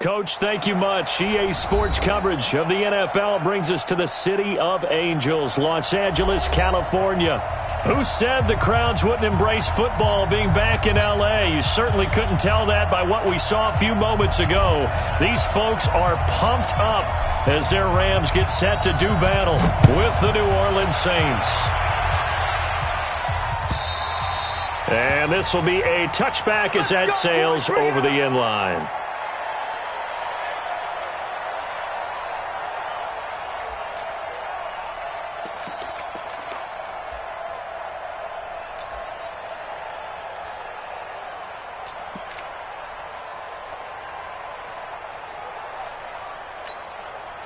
Coach, thank you much. EA Sports coverage of the NFL brings us to the City of Angels, Los Angeles, California. Who said the crowds wouldn't embrace football being back in L.A.? You certainly couldn't tell that by what we saw a few moments ago. These folks are pumped up as their Rams get set to do battle with the New Orleans Saints. And this will be a touchback as that sails over the end line.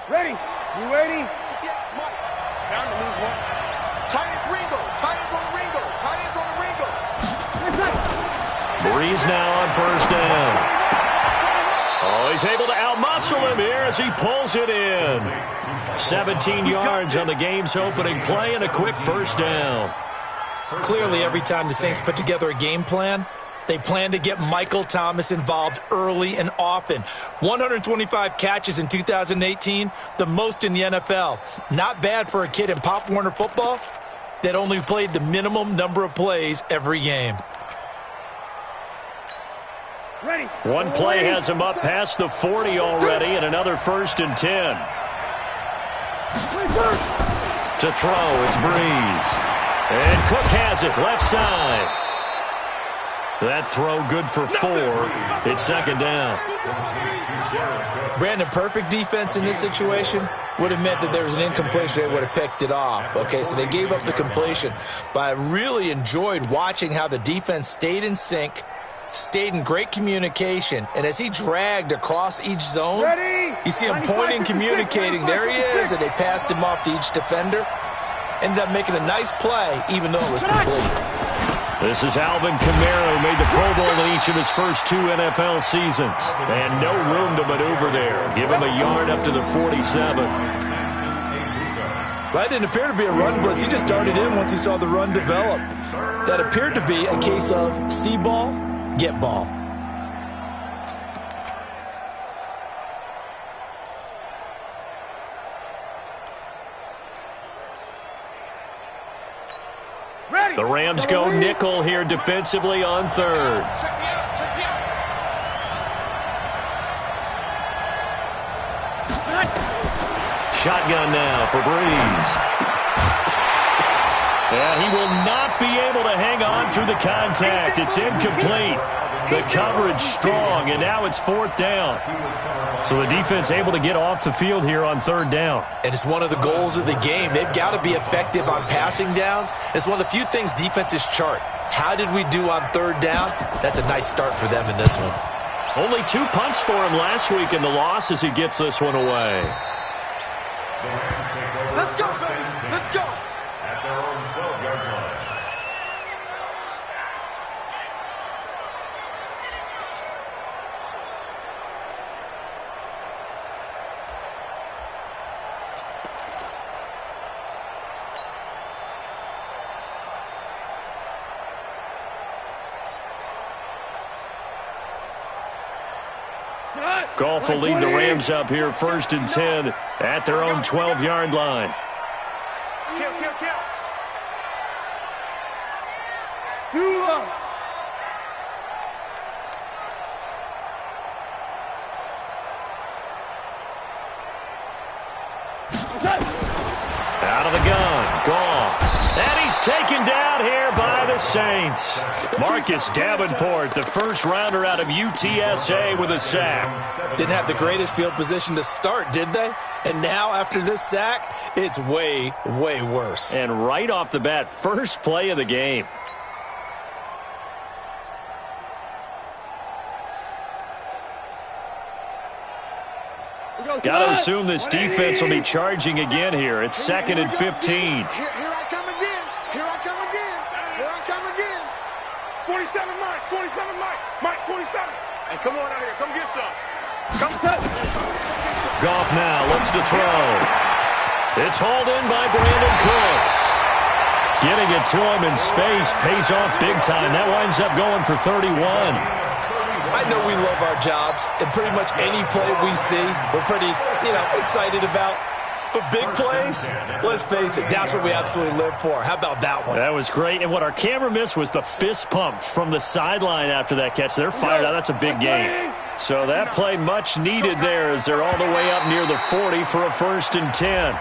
Ready? You ready? Yeah, Mike. Down to lose one. Tight ends Ringo. Tight ends on Ringo. Tight ends on Ringo. Breeze now on first down. Oh, he's able to outmuscle him here as he pulls it in. 17 yards on the game's opening play and a quick first down. Clearly, every time the Saints put together a game plan, they plan to get Michael Thomas involved early and often. 125 catches in 2018, the most in the NFL. Not bad for a kid in Pop Warner football that only played the minimum number of plays every game. Ready. One play has him up past the 40 already, and another 1st and 10. To throw, it's Breeze. And Cook has it, left side. That throw good for 4. It's second down. Brandon, perfect defense in this situation would have meant that there was an incompletion. They would have picked it off. Okay, so they gave up the completion. But I really enjoyed watching how the defense stayed in sync, stayed in great communication, and as he dragged across each zone, you see him pointing, communicating. There he is, and they passed him off to each defender. Ended up making a nice play, even though it was complete. This is Alvin Kamara, who made the Pro Bowl in each of his first 2 NFL seasons. And no room to maneuver there. Give him a yard up to the 47. That didn't appear to be a run blitz. He just darted in once he saw the run develop. That appeared to be a case of see ball, get ball. The Rams go nickel here defensively on 3rd. Shotgun now for Breeze. And he will not be able to hang on through the contact. It's incomplete. The coverage strong, and now it's 4th down. So the defense able to get off the field here on 3rd down. And it's one of the goals of the game. They've got to be effective on passing downs. It's one of the few things defenses chart. How did we do on 3rd down? That's a nice start for them in this one. Only 2 punts for him last week in the loss as he gets this one away. Let's go, baby. Let's go. At their own 12-yard line. Goff will lead the Rams up here 1st and 10 at their own 12-yard line. Kill. Out of the gun, Goff. And he's taken down here by the Saints. Marcus Davenport, the first rounder out of UTSA with a sack. Didn't have the greatest field position to start, did they? And now after this sack, it's way, way worse. And right off the bat, first play of the game. Got to assume this defense will be charging again here. It's 2nd and 15. Here I come again. 47 Mike. Mike, 47. Hey, come on out here. Come get some. Come touch. Goff now looks to throw. It's hauled in by Brandon Cooks. Getting it to him in space pays off big time. That winds up going for 31. I I know we love our jobs, and pretty much any play we see, we're pretty, excited about. But big plays, let's face it, that's what we absolutely live for. How about that one? That was great. And what our camera missed was the fist pump from the sideline after that catch. They're fired out. That's a big game. So that play much needed there as they're all the way up near the 40 for a 1st and 10.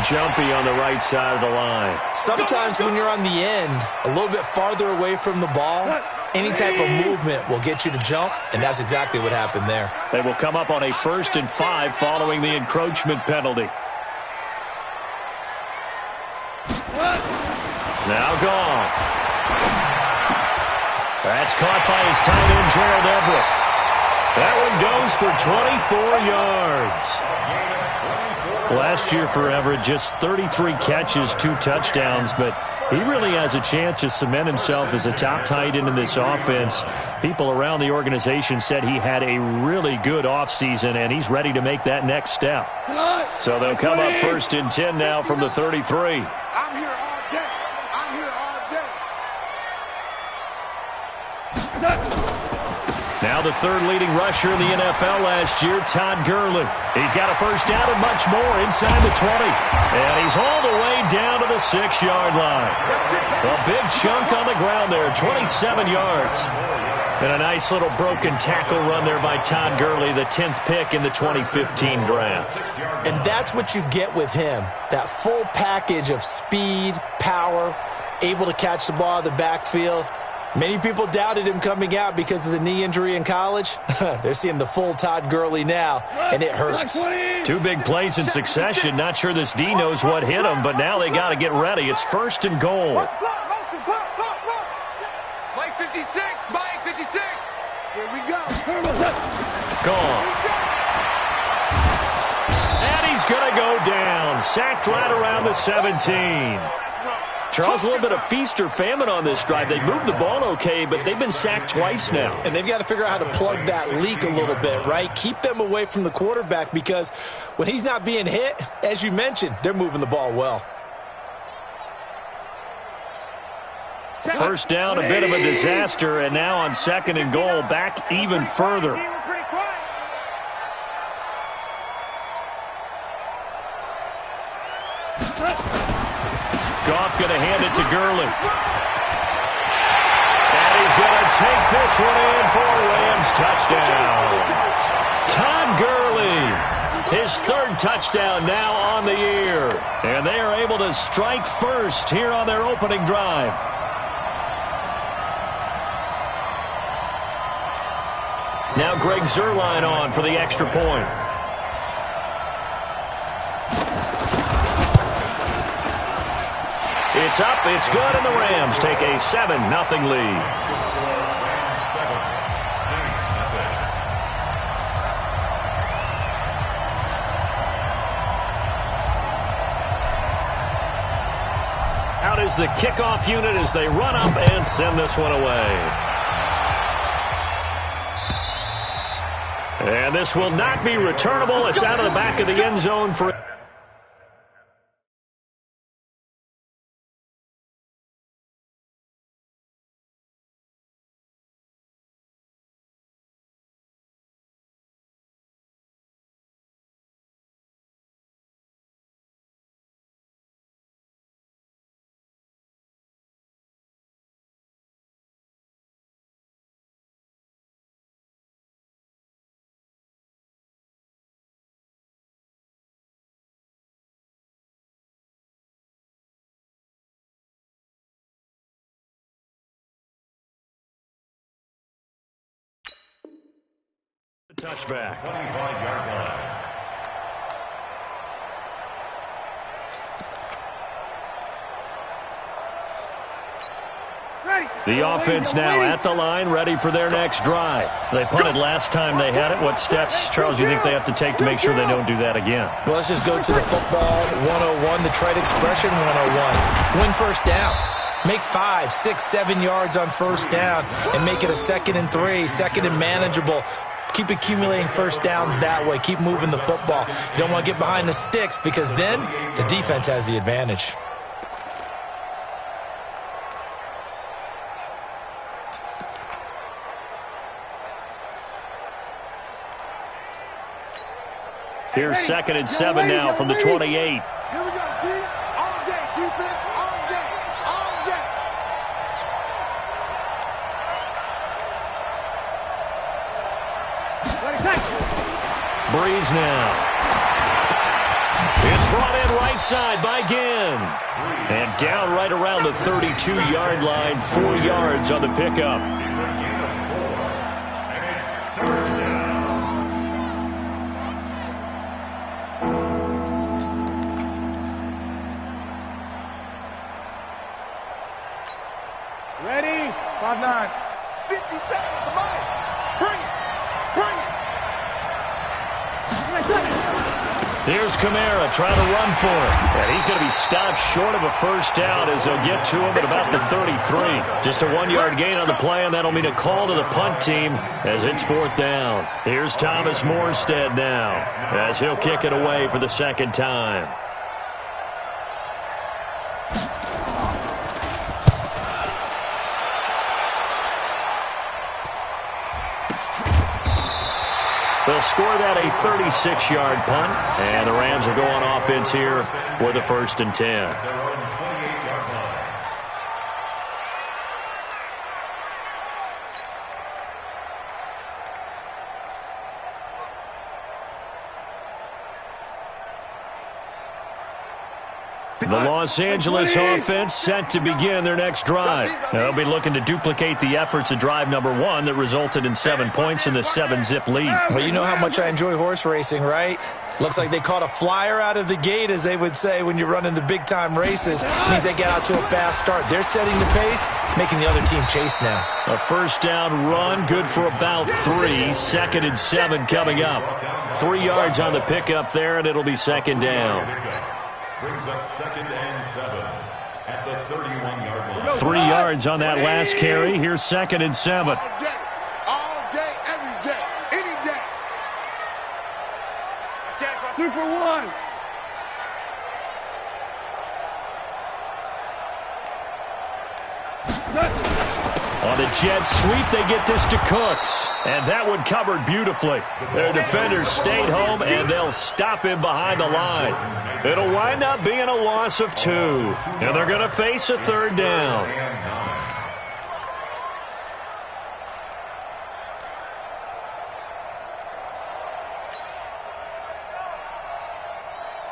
Jumpy on the right side of the line. Sometimes when you're on the end, a little bit farther away from the ball, any type of movement will get you to jump, and that's exactly what happened there. They will come up on a 1st and 5 following the encroachment penalty. Now gone. That's caught by his tight end, Gerald Everett. That one goes for 24 yards. Last year for Everett, just 33 catches, 2 touchdowns, but he really has a chance to cement himself as a top tight end in this offense. People around the organization said he had a really good offseason, and he's ready to make that next step. So they'll come up 1st and 10 now from the 33. I'm here all day. I'm here all day. Now the 3rd leading rusher in the NFL last year, Todd Gurley. He's got a 1st down and much more inside the 20. And he's all the way down to the 6-yard line. A big chunk on the ground there, 27 yards. And a nice little broken tackle run there by Todd Gurley, the 10th pick in the 2015 draft. And that's what you get with him, that full package of speed, power, able to catch the ball out of the backfield. Many people doubted him coming out because of the knee injury in college. They're seeing the full Todd Gurley now, and it hurts. 2 big plays in succession. Not sure this D knows what hit him, but now they got to get ready. It's 1st and goal. Mike 56, Mike 56. Here we go. Gone. And he's going to go down. Sacked right around the 17. Charles, a little bit of feast or famine on this drive. They moved the ball okay, but they've been sacked twice now. And they've got to figure out how to plug that leak a little bit, right? Keep them away from the quarterback because when he's not being hit, as you mentioned, they're moving the ball well. 1st down, a bit of a disaster, and now on 2nd and goal, back even further. Goff going to hand it to Gurley. And he's going to take this one in for a Rams touchdown. Todd Gurley, his 3rd touchdown now on the year. And they are able to strike first here on their opening drive. Now Greg Zuerlein on for the extra point. It's up, it's good, and the Rams take a 7-0 lead. Out is the kickoff unit as they run up and send this one away. And this will not be returnable. It's out of the back of the end zone for... touchback. 25-yard line. The offense now at the line, ready for their next drive. They punted last time they had it. What steps, Charles, do you think they have to take to make sure they don't do that again? Well, let's just go to the football 101, the trade expression 101. Win 1st down. Make 5, 6, 7 yards on 1st down and make it a 2nd and 3, 2nd and manageable. Keep accumulating 1st downs that way. Keep moving the football. You don't want to get behind the sticks because then the defense has the advantage. Here's 2nd and 7 now from the 28. Here we go, D. All day, defense, all day, all day. Breeze now. It's brought in right side by Ginn. And down right around the 32-yard line, 4 yards on the pickup. It's a gain of 4. And it's 3rd down. Ready? 5-9. 50 seconds, come on. Bring it. Bring it. Here's Kamara trying to run for it. And he's going to be stopped short of a first down as they'll get to him at about the 33. Just a 1-yard gain on the play, and that'll mean a call to the punt team as it's 4th down. Here's Thomas Morstead now as he'll kick it away for the 2nd time. They'll score that a 36-yard punt, and the Rams are going offense here with a 1st and 10. Their own 28-yard line. The Los Angeles offense set to begin their next drive. They'll be looking to duplicate the efforts of drive number 1 that resulted in 7 points in the 7-zip lead. Well, you know how much I enjoy horse racing, right? Looks like they caught a flyer out of the gate, as they would say when you're running the big-time races. It means they get out to a fast start. They're setting the pace, making the other team chase now. A first down run, good for about 3. 2nd and 7 coming up. 3 yards on the pickup there, and it'll be 2nd down. Brings up 2nd and 7 at the 31-yard line. 3 yards on that last carry. Here's 2nd and 7. All day, every day, any day. Super 1. On the jet sweep, they get this to Cooks. And that one covered beautifully. Their defenders stayed home, and they'll stop him behind the line. It'll wind up being a loss of 2. And they're going to face a 3rd down.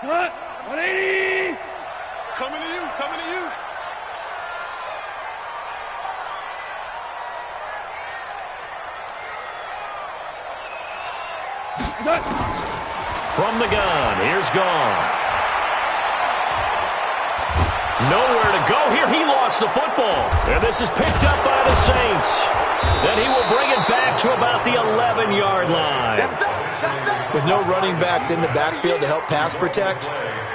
Cut. 180. Coming to you, coming to you. From the gun, here's Goff. Nowhere to go here. He lost the football. And this is picked up by the Saints. Then he will bring it back to about the 11-yard line. With no running backs in the backfield to help pass protect,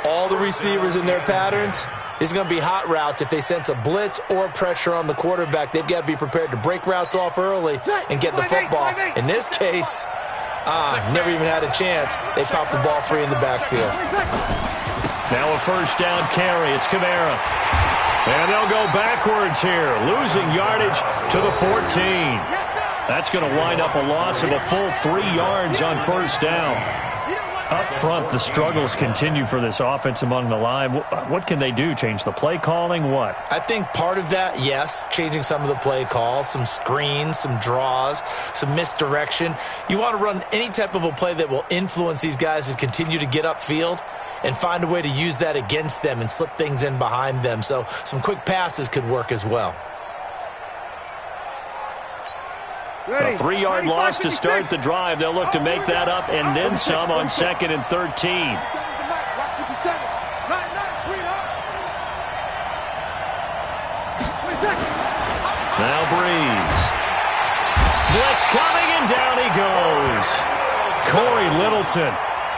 all the receivers in their patterns, it's going to be hot routes. If they sense a blitz or pressure on the quarterback, they've got to be prepared to break routes off early and get the football. In this case, never even had a chance. They popped the ball free in the backfield. Now a first down carry. It's Kamara. And they'll go backwards here, losing yardage to the 14. That's going to wind up a loss of a full 3 yards on first down. Up front, the struggles continue for this offense among the line. What can they do? Change the play calling? What? I think part of that, yes, changing some of the play calls, some screens, some draws, some misdirection. You want to run any type of a play that will influence these guys to continue to get upfield and find a way to use that against them and slip things in behind them. So some quick passes could work as well. A 3-yard loss to start the drive. They'll look to make that up and then some on 2nd and 13. Now Breeze. Blitz coming, and down he goes. Corey Littleton.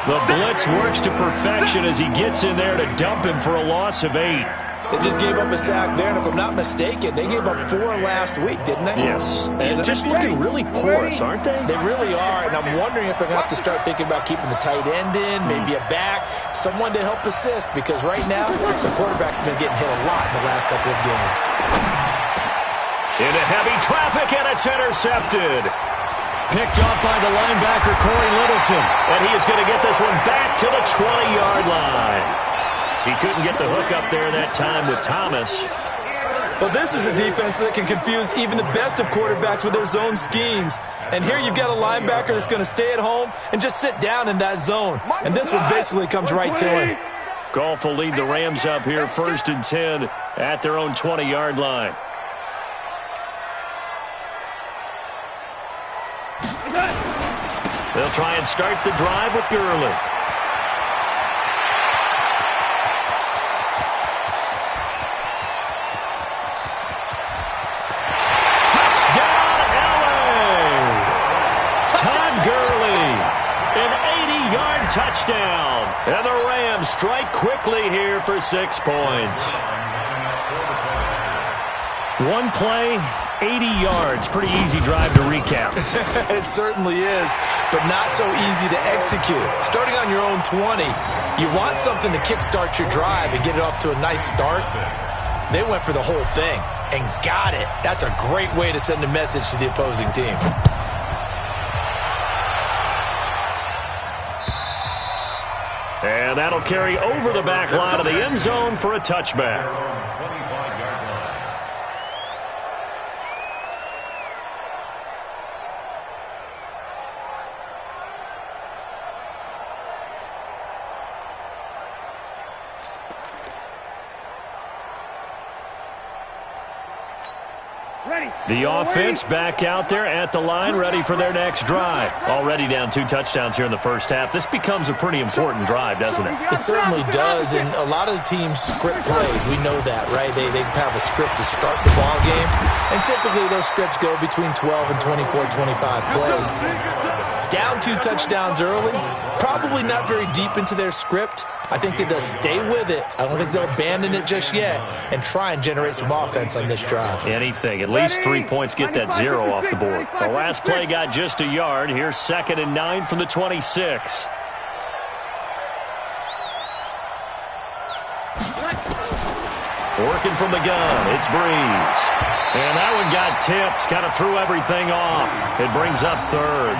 The blitz works to perfection as he gets in there to dump him for a loss of 8. They just gave up a sack there, and if I'm not mistaken, they gave up 4 last week, didn't they? Yes. And just looking really porous, aren't they? They really are, and I'm wondering if they're going to have to start thinking about keeping the tight end in, maybe a back, someone to help assist, because right now, the quarterback's been getting hit a lot in the last couple of games. Into heavy traffic, and it's intercepted. Picked up by the linebacker, Corey Littleton. And he is going to get this one back to the 20-yard line. He couldn't get the hook up there that time with Thomas. Well, this is a defense that can confuse even the best of quarterbacks with their zone schemes. And here you've got a linebacker that's going to stay at home and just sit down in that zone. And this one basically comes right to him. Goff will lead the Rams up here 1st and 10 at their own 20-yard line. They'll try and start the drive with Gurley. Touchdown, LA! Todd Gurley, an 80-yard touchdown. And the Rams strike quickly here for 6 points. One play, 80 yards. Pretty easy drive to recap. It certainly is, but not so easy to execute. Starting on your own 20, you want something to kickstart your drive and get it off to a nice start. They went for the whole thing and got it. That's a great way to send a message to the opposing team. And that'll carry over the back line of the end zone for a touchback. The offense back out there at the line, ready for their next drive. Already down 2 touchdowns here in the first half. This becomes a pretty important drive, doesn't it? It certainly does, and a lot of the teams script plays. We know that, right? They have a script to start the ball game, and typically those scripts go between 12 and 24, 25 plays. Down 2 touchdowns early, probably not very deep into their script. I think that they'll stay with it. I don't think they'll abandon it just yet and try and generate some offense on this drive. Anything. At least 3 points get that 0 off the board. The last play got just a yard. Here's 2nd and 9 from the 26. Working from the gun, it's Breeze. And that one got tipped, kind of threw everything off. It brings up 3rd.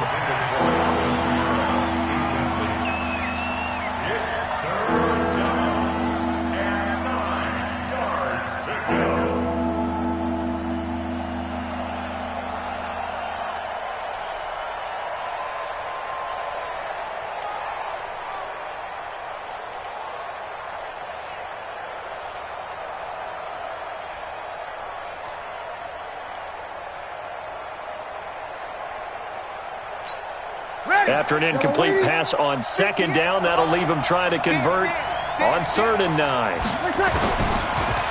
After an incomplete pass on 2nd down, that'll leave him trying to convert on 3rd and 9.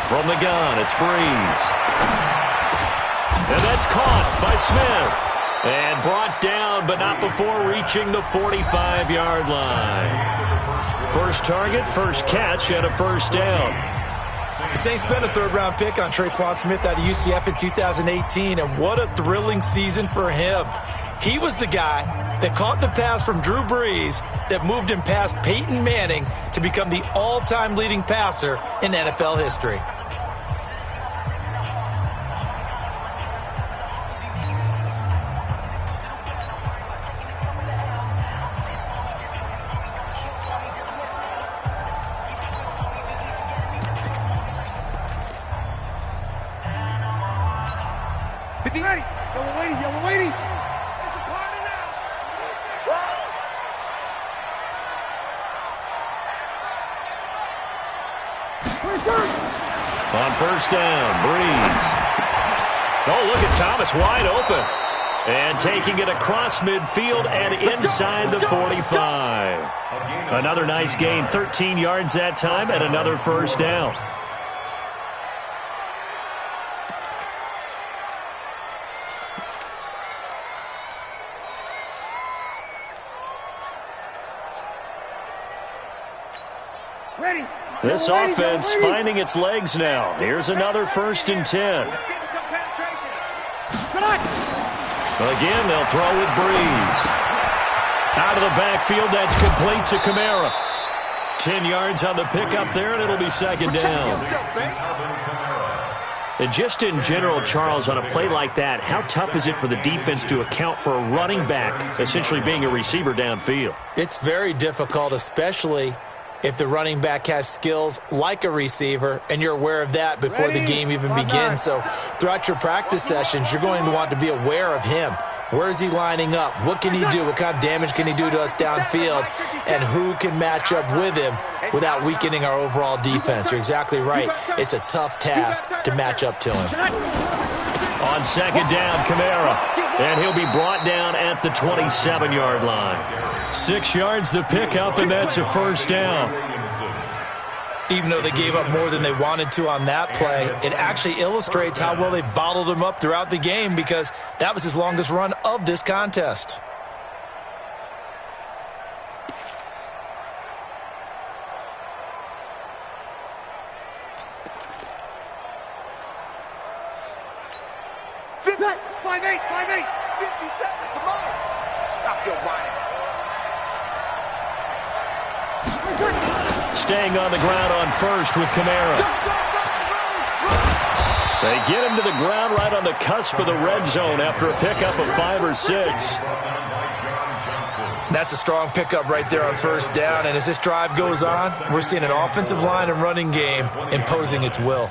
From the gun, it's Breeze. And that's caught by Smith. And brought down, but not before reaching the 45-yard line. First target, first catch, and a 1st down. The Saints spent a 3rd-round pick on Traquan Smith out of UCF in 2018, and what a thrilling season for him. He was the guy that caught the pass from Drew Brees that moved him past Peyton Manning to become the all-time leading passer in NFL history. Yellow lady. On 1st down, Breeze. Oh, look at Thomas wide open. And taking it across midfield and inside the 45. Another nice gain, 13 yards that time, and another 1st down. This offense finding its legs now. Here's another 1st and 10. Again, they'll throw with Breeze. Out of the backfield, that's complete to Kamara. 10 yards on the pickup there, and it'll be 2nd down. And just in general, Charles, on a play like that, how tough is it for the defense to account for a running back essentially being a receiver downfield? It's very difficult, especially if the running back has skills like a receiver, and you're aware of that before the game even begins. So throughout your practice sessions, you're going to want to be aware of him. Where is he lining up? What can he do? What kind of damage can he do to us downfield? And who can match up with him without weakening our overall defense? You're exactly right. It's a tough task to match up to him. On second down, Kamara. And he'll be brought down at the 27-yard line. 6 yards the pickup, and that's a first down. Even though they gave up more than they wanted to on that play, it actually illustrates how well they've bottled him up throughout the game, because that was his longest run of this contest. Five eight, 57, come on. Stop your whining. Staying on the ground on first with Kamara. They get him to the ground right on the cusp of the red zone after a pickup of 5 or 6. That's a strong pickup right there on first down, and as this drive goes on, we're seeing an offensive line and running game imposing its will.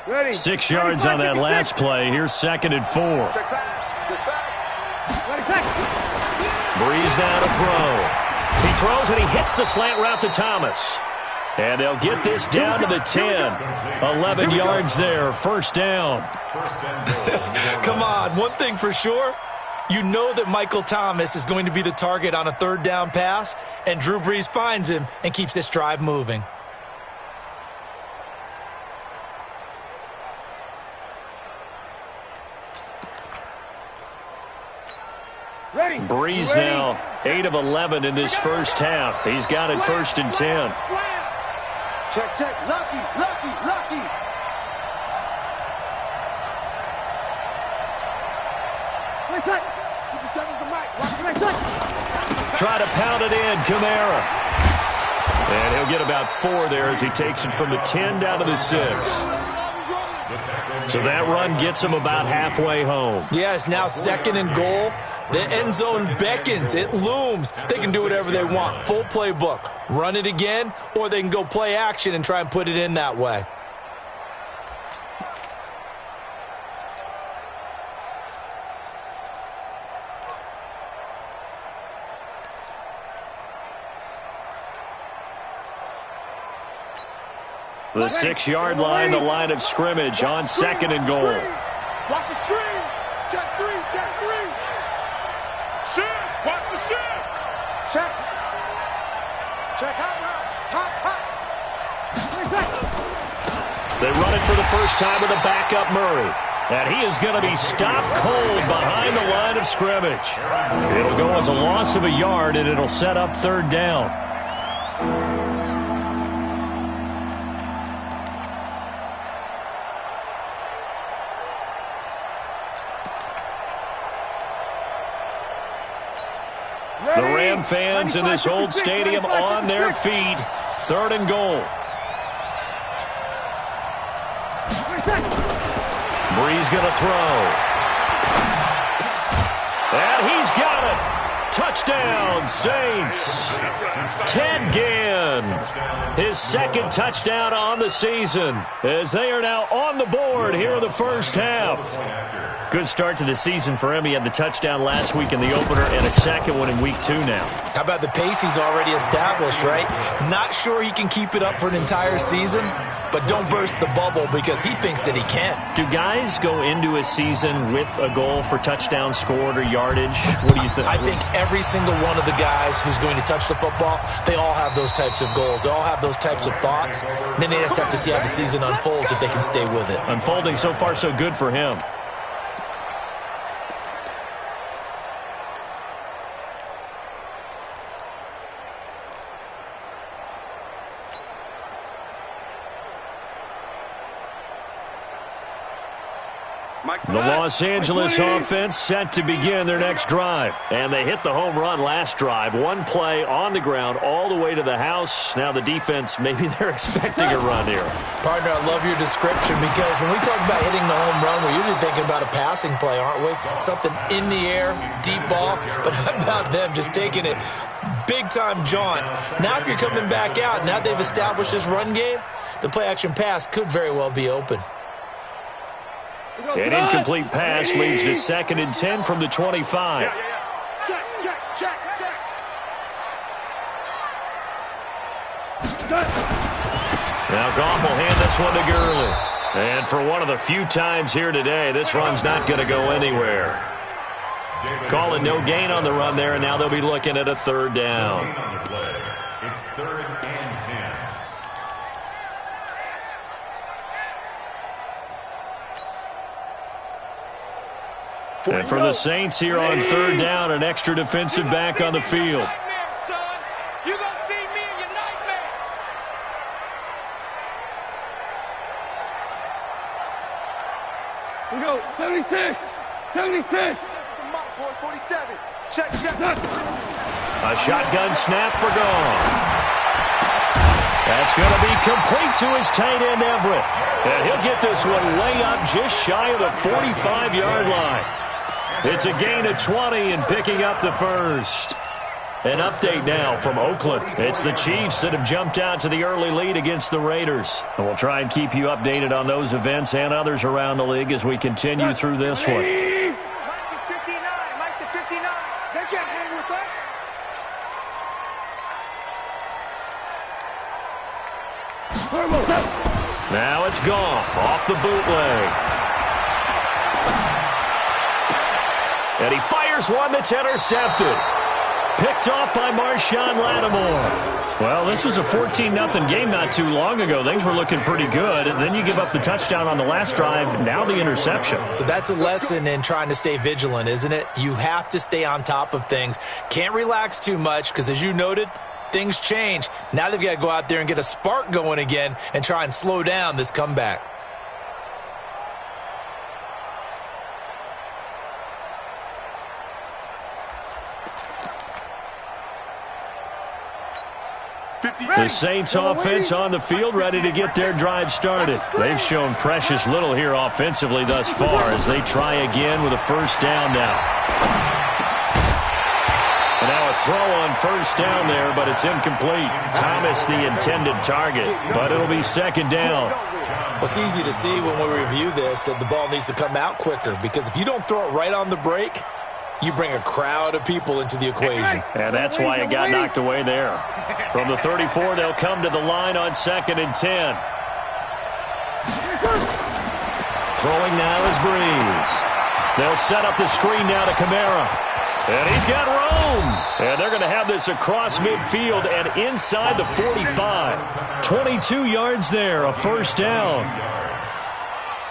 Ready. 6 yards on that last play. Here's 2nd and 4. Breeze now to throw. He throws and he hits the slant route to Thomas. And they'll get this down to the 10. 11 yards there. First down. Come on, one thing for sure. You know that Michael Thomas is going to be the target on a third down pass, and Drew Brees finds him and keeps this drive moving. Breeze now 8 of 11 in this first half. He's got it 1st and 10. Check. Lucky. Try to pound it in, Kamara. And he'll get about 4 there as he takes it from the 10 down to the 6. So that run gets him about halfway home. Yeah, it's now 2nd and goal. The end zone beckons. It looms. They can do whatever they want. Full playbook. Run it again, or they can go play action and try and put it in that way. The 6-yard line, the line of scrimmage on 2nd and goal. Watch the screen. Check 3. Shift. Watch the shift. Check hot. They run it for the first time with a backup Murray. And he is going to be stopped cold behind the line of scrimmage. It'll go as a loss of a yard, and it'll set up 3rd down. The Ram fans in this old stadium on their feet. 3rd and goal. Breeze going to throw. And he's got it. Touchdown, Saints. Ted Ginn, his 2nd touchdown on the season, as they are now on the board here in the first half. Good start to the season for him. He had the touchdown last week in the opener and a 2nd one in week 2 now. How about the pace he's already established, right? Not sure he can keep it up for an entire season, but don't burst the bubble because he thinks that he can. Do guys go into a season with a goal for touchdown scored or yardage? What do you think? I think every single one of the guys who's going to touch the football, they all have those types of goals. They all have those types of thoughts. Then they just have to see how the season unfolds if they can stay with it. Unfolding so far so good for him. The Los Angeles offense set to begin their next drive. And they hit the home run last drive. One play on the ground all the way to the house. Now the defense, maybe they're expecting a run here. Partner, I love your description because when we talk about hitting the home run, we're usually thinking about a passing play, aren't we? Something in the air, deep ball. But how about them just taking it big-time jaunt? Now if you're coming back out, now they've established this run game, the play-action pass could very well be open. An incomplete pass leads to 2nd and 10 from the 25. Check. Now Goff will hand this one to Gurley. And for one of the few times here today, this run's not going to go anywhere. Calling no gain on the run there, and now they'll be looking at a 3rd down. It's 3rd and 10. And for the Saints here on 3rd down, an extra defensive back on the field. We go, 76. Come on, boy, 47. Check. A shotgun snap for Goff. That's going to be complete to his tight end, Everett. And he'll get this one way up just shy of the 45-yard line. It's a gain of 20 and picking up the first. An update now from Oakland. It's the Chiefs that have jumped out to the early lead against the Raiders. And we'll try and keep you updated on those events and others around the league as we continue through this one. Mike is 59. Mike the 59. They can't hang with us. Now it's Goff off the bootleg. And he fires one that's intercepted. Picked off by Marshawn Lattimore. Well, this was a 14-0 game not too long ago. Things were looking pretty good. And then you give up the touchdown on the last drive. Now the interception. So that's a lesson in trying to stay vigilant, isn't it? You have to stay on top of things. Can't relax too much because, as you noted, things change. Now they've got to go out there and get a spark going again and try and slow down this comeback. The Saints offense on the field, ready to get their drive started. They've shown precious little here offensively thus far as they try again with a 1st down now. And now a throw on 1st down there, but it's incomplete. Thomas the intended target, but it'll be 2nd down. Well, it's easy to see when we review this that the ball needs to come out quicker because if you don't throw it right on the break, you bring a crowd of people into the equation. And that's why it got knocked away there. From the 34, they'll come to the line on 2nd and 10. Throwing now is Breeze. They'll set up the screen now to Kamara. And he's got room. And they're going to have this across midfield and inside the 45. 22 yards there, a 1st down.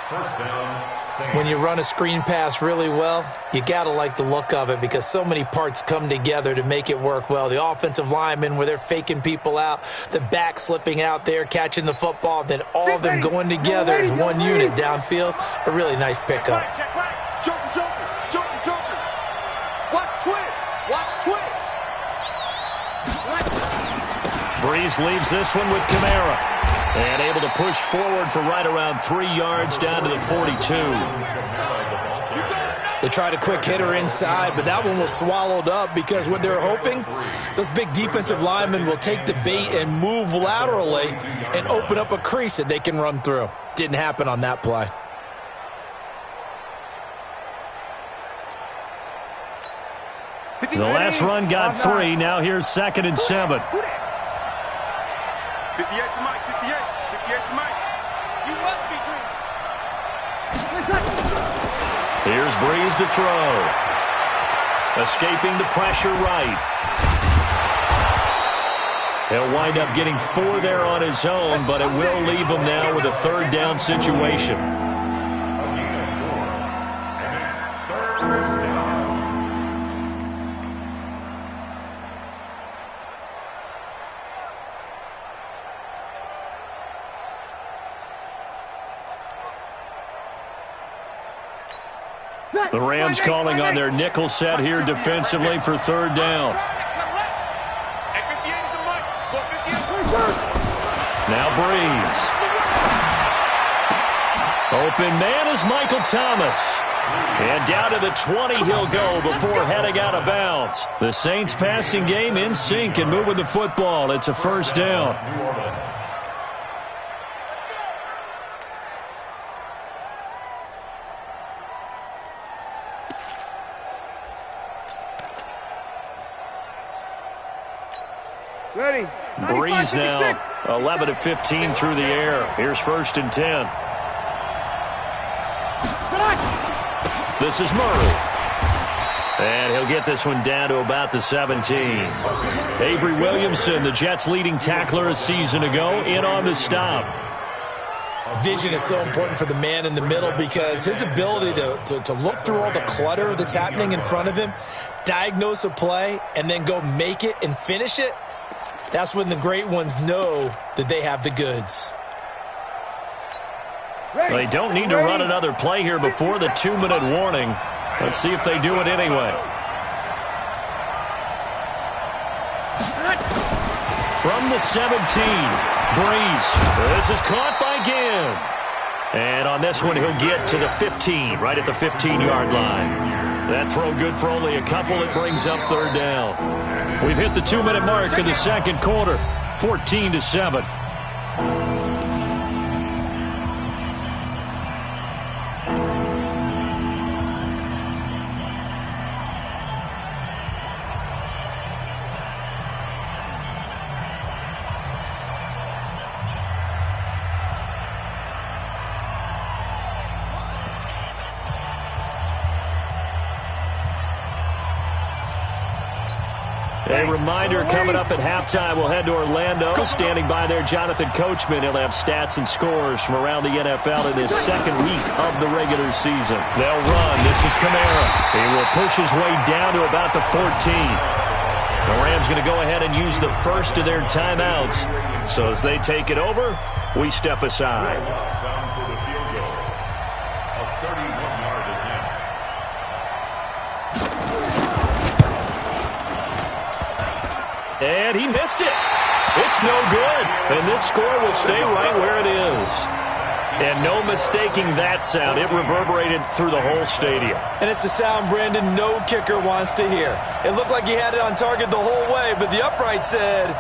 1st down. When you run a screen pass really well, you got to like the look of it because so many parts come together to make it work well. The offensive linemen where they're faking people out, the back slipping out there, catching the football, then all of them going together as one unit downfield. A really nice pickup. Check right. Joker. Watch twist. Breeze leaves this one with Kamara. And able to push forward for right around 3 yards down to the 42. They tried a quick hitter inside, but that one was swallowed up because what they're hoping, those big defensive linemen will take the bait and move laterally and open up a crease that they can run through. Didn't happen on that play. The last run got 3. Now here's 2nd and 7. 58 to Mike. 58 to Mike. You must be dreaming. Here's Breeze to throw. Escaping the pressure right. He'll wind up getting 4 there on his own, but it will leave him now with a 3rd down situation. The Rams calling on their nickel set here defensively for third down. Now Breeze. Open man is Michael Thomas. And down to the 20 he'll go before heading out of bounds. The Saints passing game in sync and moving the football. It's a first down. Ready. Breeze now 11 of 15 through the air. Here's first and 10. This is Murray. And he'll get this one down to about the 17. Avery Williamson, the Jets' leading tackler a season ago, in on the stop. Vision is so important for the man in the middle because his ability to look through all the clutter that's happening in front of him, diagnose a play, and then go make it and finish it, that's when the great ones know that they have the goods. They don't need to run another play here before the 2-minute warning. Let's see if they do it anyway. From the 17, Breeze. This is caught by Ginn. And on this one, he'll get to the 15, right at the 15-yard line. That throw good for only a couple. It brings up third down. We've hit the 2-minute mark of the second quarter, 14-7. A reminder coming up at halftime. We'll head to Orlando. Standing by there, Jonathan Coachman. He'll have stats and scores from around the NFL in this second week of the regular season. They'll run. This is Kamara. He will push his way down to about the 14. The Rams going to go ahead and use the first of their timeouts. So as they take it over, we step aside. And he missed it. It's no good. And this score will stay right where it is. And no mistaking that sound. It reverberated through the whole stadium. And it's the sound, Brandon, no kicker wants to hear. It looked like he had it on target the whole way, but the upright said,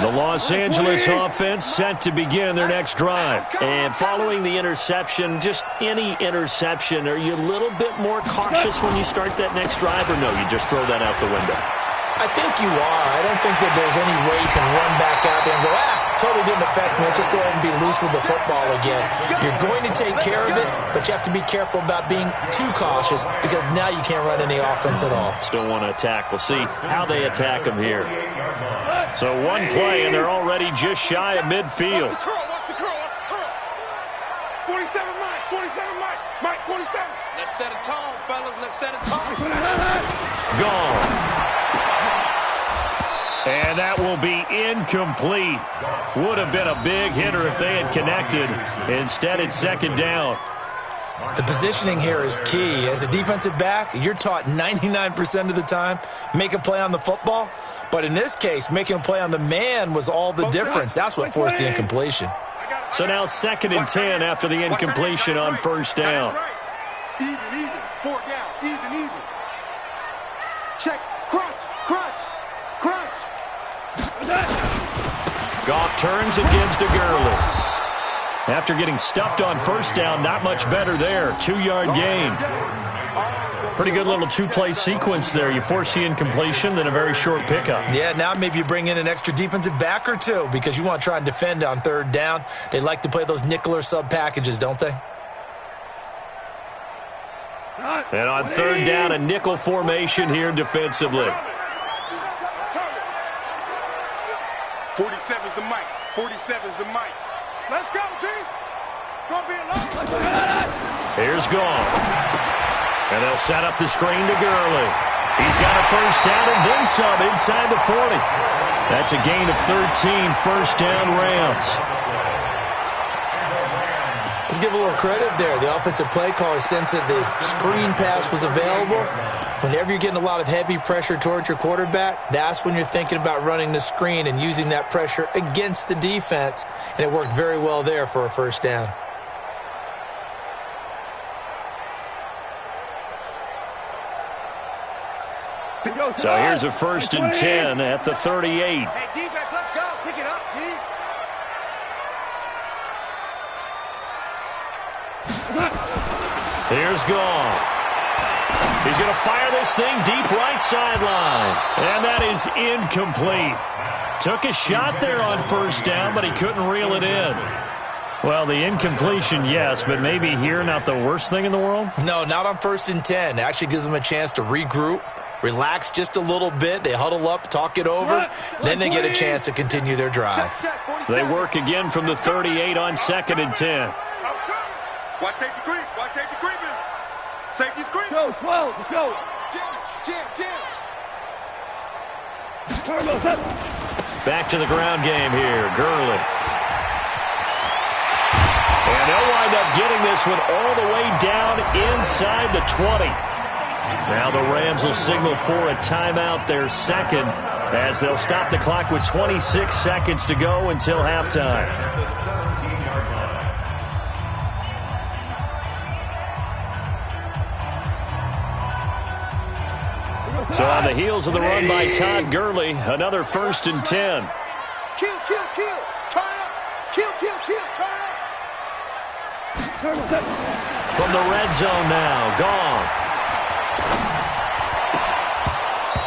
The Los Angeles offense set to begin their next drive. And following the interception, just any interception, are you a little bit more cautious when you start that next drive, or no, you just throw that out the window? I think you are. I don't think that there's any way you can run back out there and go, totally didn't affect me. Let's just go ahead and be loose with the football again. You're going to take care of it, but you have to be careful about being too cautious because now you can't run any offense at all. Still want to attack. We'll see how they attack them here. So one play, and they're already just shy of midfield. Watch the curl. 47 Mike. 47 Mike. Mike, 47. Let's set a tone, fellas. Let's set a tone. Gone. And that will be incomplete. Would have been a big hitter if they had connected. Instead, it's second down. The positioning here is key. As a defensive back, you're taught 99% of the time, make a play on the football. But in this case, making a play on the man was all the difference. That's what forced the incompletion. So now second and 10 after the incompletion on first down. Even. 4 down. Even. Check. Crunch. Goff turns and gives to Gurley. After getting stuffed on first down, not much better there. 2-yard gain. Pretty good little two-play sequence there. You force the incompletion, then a very short pickup. Yeah, now maybe you bring in an extra defensive back or two because you want to try and defend on third down. They like to play those nickel or sub packages, don't they? And on third down, a nickel formation here defensively. 47's the mic. 47's the mic. Let's go, D. It's going to be a long. Here's Goff. And they'll set up the screen to Gurley. He's got a first down and then some inside the 40. That's a gain of 13, first down Rams. Let's give a little credit there. The offensive play caller sensed that the screen pass was available. Whenever you're getting a lot of heavy pressure towards your quarterback, that's when you're thinking about running the screen and using that pressure against the defense. And it worked very well there for a first down. So here's a first and 10 at the 38. Hey, defense, let's go. Pick it up, D. Here's Goff. He's going to fire this thing deep right sideline. And that is incomplete. Took a shot there on first down, but he couldn't reel it in. Well, the incompletion, yes, but maybe here not the worst thing in the world? No, not on first and 10. It actually gives them a chance to regroup, relax just a little bit. They huddle up, talk it over. Then they get a chance to continue their drive. They work again from the 38 on second and 10. Watch safety creep. Watch safety creeping. Safety's creeping. Go, whoa, go. Jam. Back to the ground game here. Gurley. And they'll wind up getting this one all the way down inside the 20. Now the Rams will signal for a timeout, their second, as they'll stop the clock with 26 seconds to go until halftime. So on the heels of the run by Todd Gurley, another first and 10. Kill. Turn up. Kill. Turn up. From the red zone now, Goff.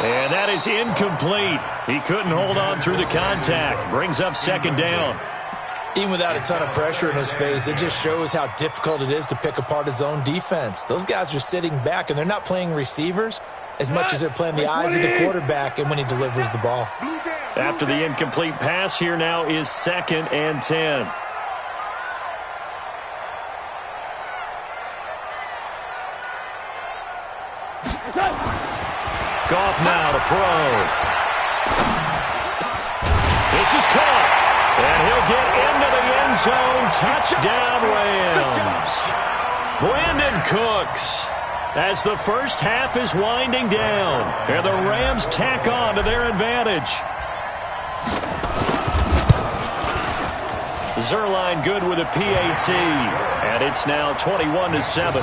And that is incomplete. He couldn't hold on through the contact. Brings up second down. Even without a ton of pressure in his face, it just shows how difficult it is to pick apart his own defense. Those guys are sitting back, and they're not playing receivers as much as they're playing the eyes of the quarterback and when he delivers the ball. After the incomplete pass, here now is second and 10. Goff now to throw. This is caught. And he'll get into the end zone. Touchdown, Rams. Brandon Cooks. As the first half is winding down. And the Rams tack on to their advantage. Zerline good with a PAT. And it's now 21-7.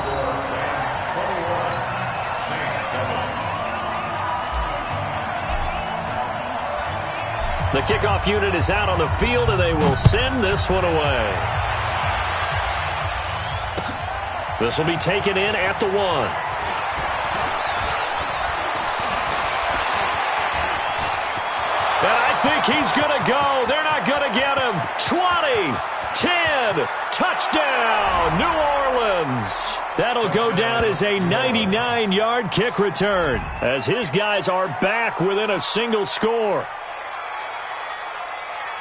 The kickoff unit is out on the field, and they will send this one away. This will be taken in at the 1. And I think he's going to go. They're not going to get him. 20, 10, touchdown, New Orleans. That'll go down as a 99-yard kick return, as his guys are back within a single score.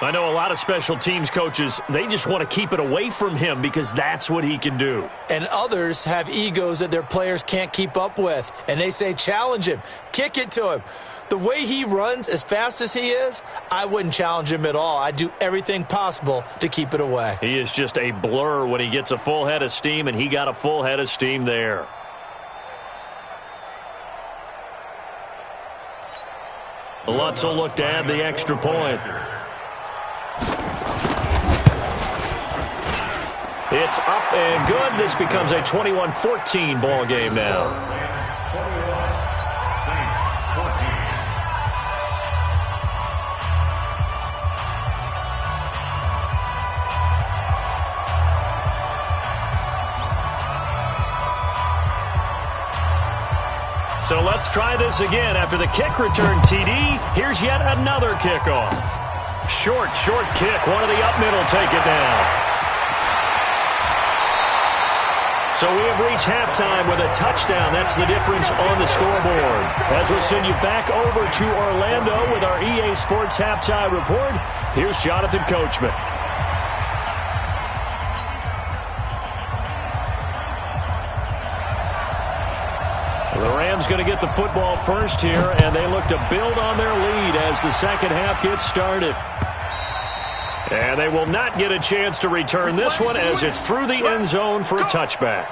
I know a lot of special teams coaches, they just want to keep it away from him because that's what he can do. And others have egos that their players can't keep up with. And they say, challenge him, kick it to him. The way he runs as fast as he is, I wouldn't challenge him at all. I'd do everything possible to keep it away. He is just a blur when he gets a full head of steam, and he got a full head of steam there. Lutz will look to add the extra point. It's up and good. This becomes a 21-14 ball game now. So let's try this again. After the kick return, TD, here's yet another kickoff. Short kick. One of the up middle take it down. So we have reached halftime with a touchdown. That's the difference on the scoreboard. As we'll send you back over to Orlando with our EA Sports Halftime Report, here's Jonathan Coachman. The Rams going to get the football first here, and they look to build on their lead as the second half gets started. And they will not get a chance to return this one as it's through the end zone for a touchback.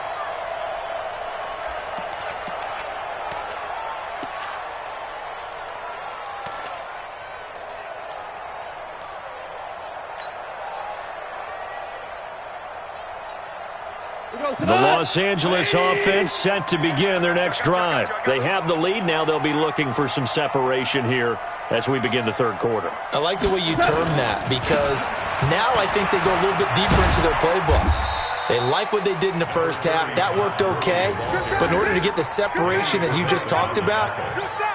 The Los Angeles offense set to begin their next drive. They have the lead. Now they'll be looking for some separation here as we begin the third quarter. I like the way you term that because now I think they go a little bit deeper into their playbook. They like what they did in the first half. That worked okay. But in order to get the separation that you just talked about,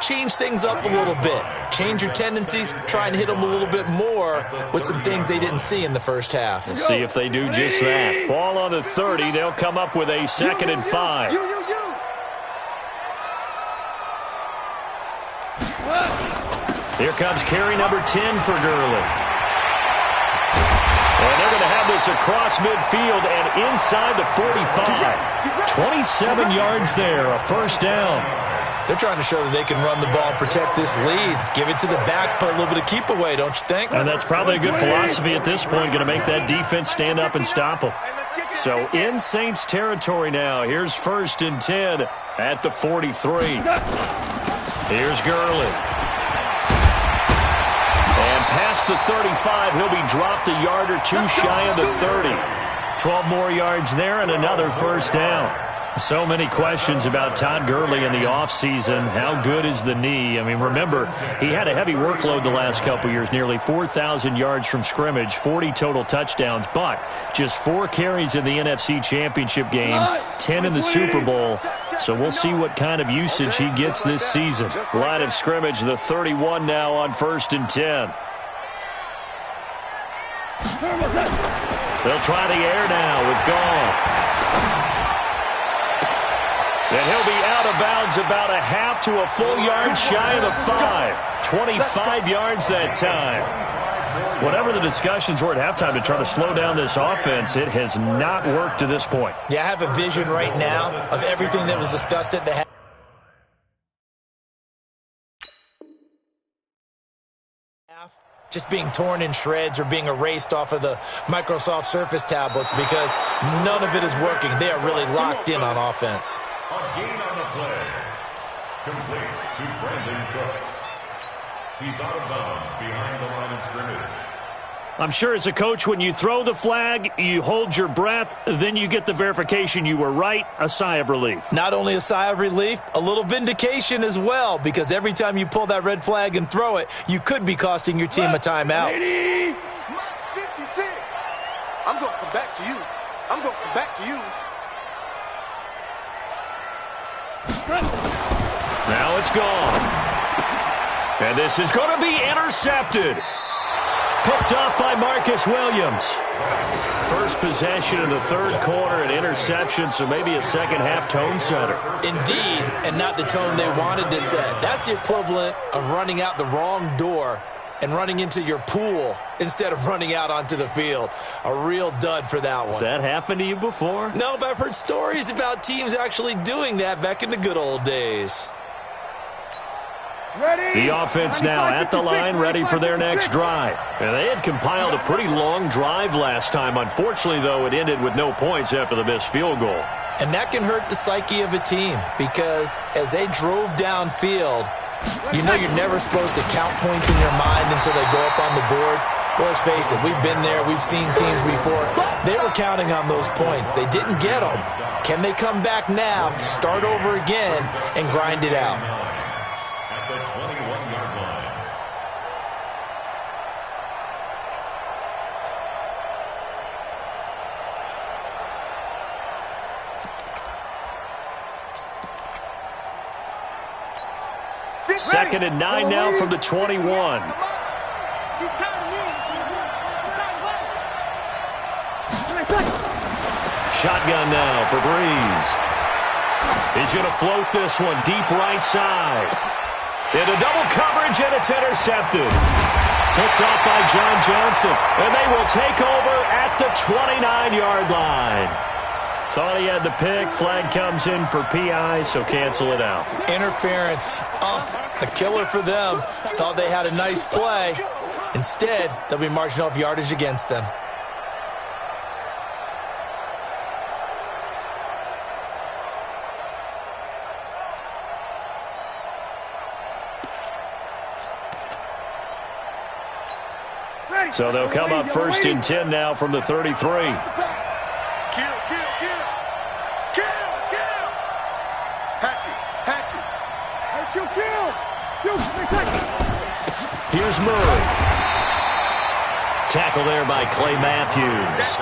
change things up a little bit. Change your tendencies. Try and hit them a little bit more with some things they didn't see in the first half. We'll see if they do just that. Ball on the 30. They'll come up with a 2nd and 5. Here comes carry number 10 for Gurley. And they're going to have this across midfield and inside the 45. 27 yards there, a first down. They're trying to show that they can run the ball and protect this lead. Give it to the backs, put a little bit of keep away, don't you think? And that's probably a good philosophy at this point, going to make that defense stand up and stop them. So in Saints territory now. Here's 1st and 10 at the 43. Here's Gurley. And past the 35, he'll be dropped a yard or two shy of the 30. 12 more yards there and another first down. So many questions about Todd Gurley in the offseason. How good is the knee? I mean, remember, he had a heavy workload the last couple years, nearly 4,000 yards from scrimmage, 40 total touchdowns, but just 4 carries in the NFC Championship game, 10 in the Super Bowl. So we'll see what kind of usage he gets this season. Line of scrimmage, the 31 now on 1st and 10. They'll try the air now with Goff. And he'll be out of bounds about a half to a full yard shy of the 5. 25 yards that time. Whatever the discussions were at halftime to try to slow down this offense, it has not worked to this point. Yeah, I have a vision right now of everything that was discussed at the half. Just being torn in shreds or being erased off of the Microsoft Surface tablets because none of it is working. They are really locked in on offense. A gain on the play. Complete to Brandon Cooks. He's out of bounds behind the line of scrimmage. I'm sure as a coach, when you throw the flag, you hold your breath, then you get the verification you were right, a sigh of relief. Not only a sigh of relief, a little vindication as well, because every time you pull that red flag and throw it, you could be costing your team a timeout. 56. I'm going to come back to you. I'm going to come back to you. Now it's gone. And this is going to be intercepted. Picked up by Marcus Williams. First possession in the third quarter, an interception, so maybe a second-half tone setter. Indeed, and not the tone they wanted to set. That's the equivalent of running out the wrong door and running into your pool instead of running out onto the field. A real dud for that one. Has that happened to you before? No, but I've heard stories about teams actually doing that back in the good old days. The offense now at the line, ready for their next drive. And they had compiled a pretty long drive last time. Unfortunately, though, it ended with no points after the missed field goal. And that can hurt the psyche of a team because as they drove downfield, you know you're never supposed to count points in your mind until they go up on the board. Well, let's face it, we've been there. We've seen teams before. They were counting on those points. They didn't get them. Can they come back now, start over again, and grind it out? At the 21-yard line. Second and 9 now from the 21. Shotgun now for Breeze. He's going to float this one deep right side. Into double coverage, and it's intercepted. Picked off by John Johnson, and they will take over at the 29-yard line. Thought he had the pick. Flag comes in for PI, so cancel it out. Interference. A killer for them. Thought they had a nice play. Instead, they'll be marching off yardage against them. So they'll come up first and 10 now from the 33. Kill. Here's Murray. Tackle there by Clay Matthews.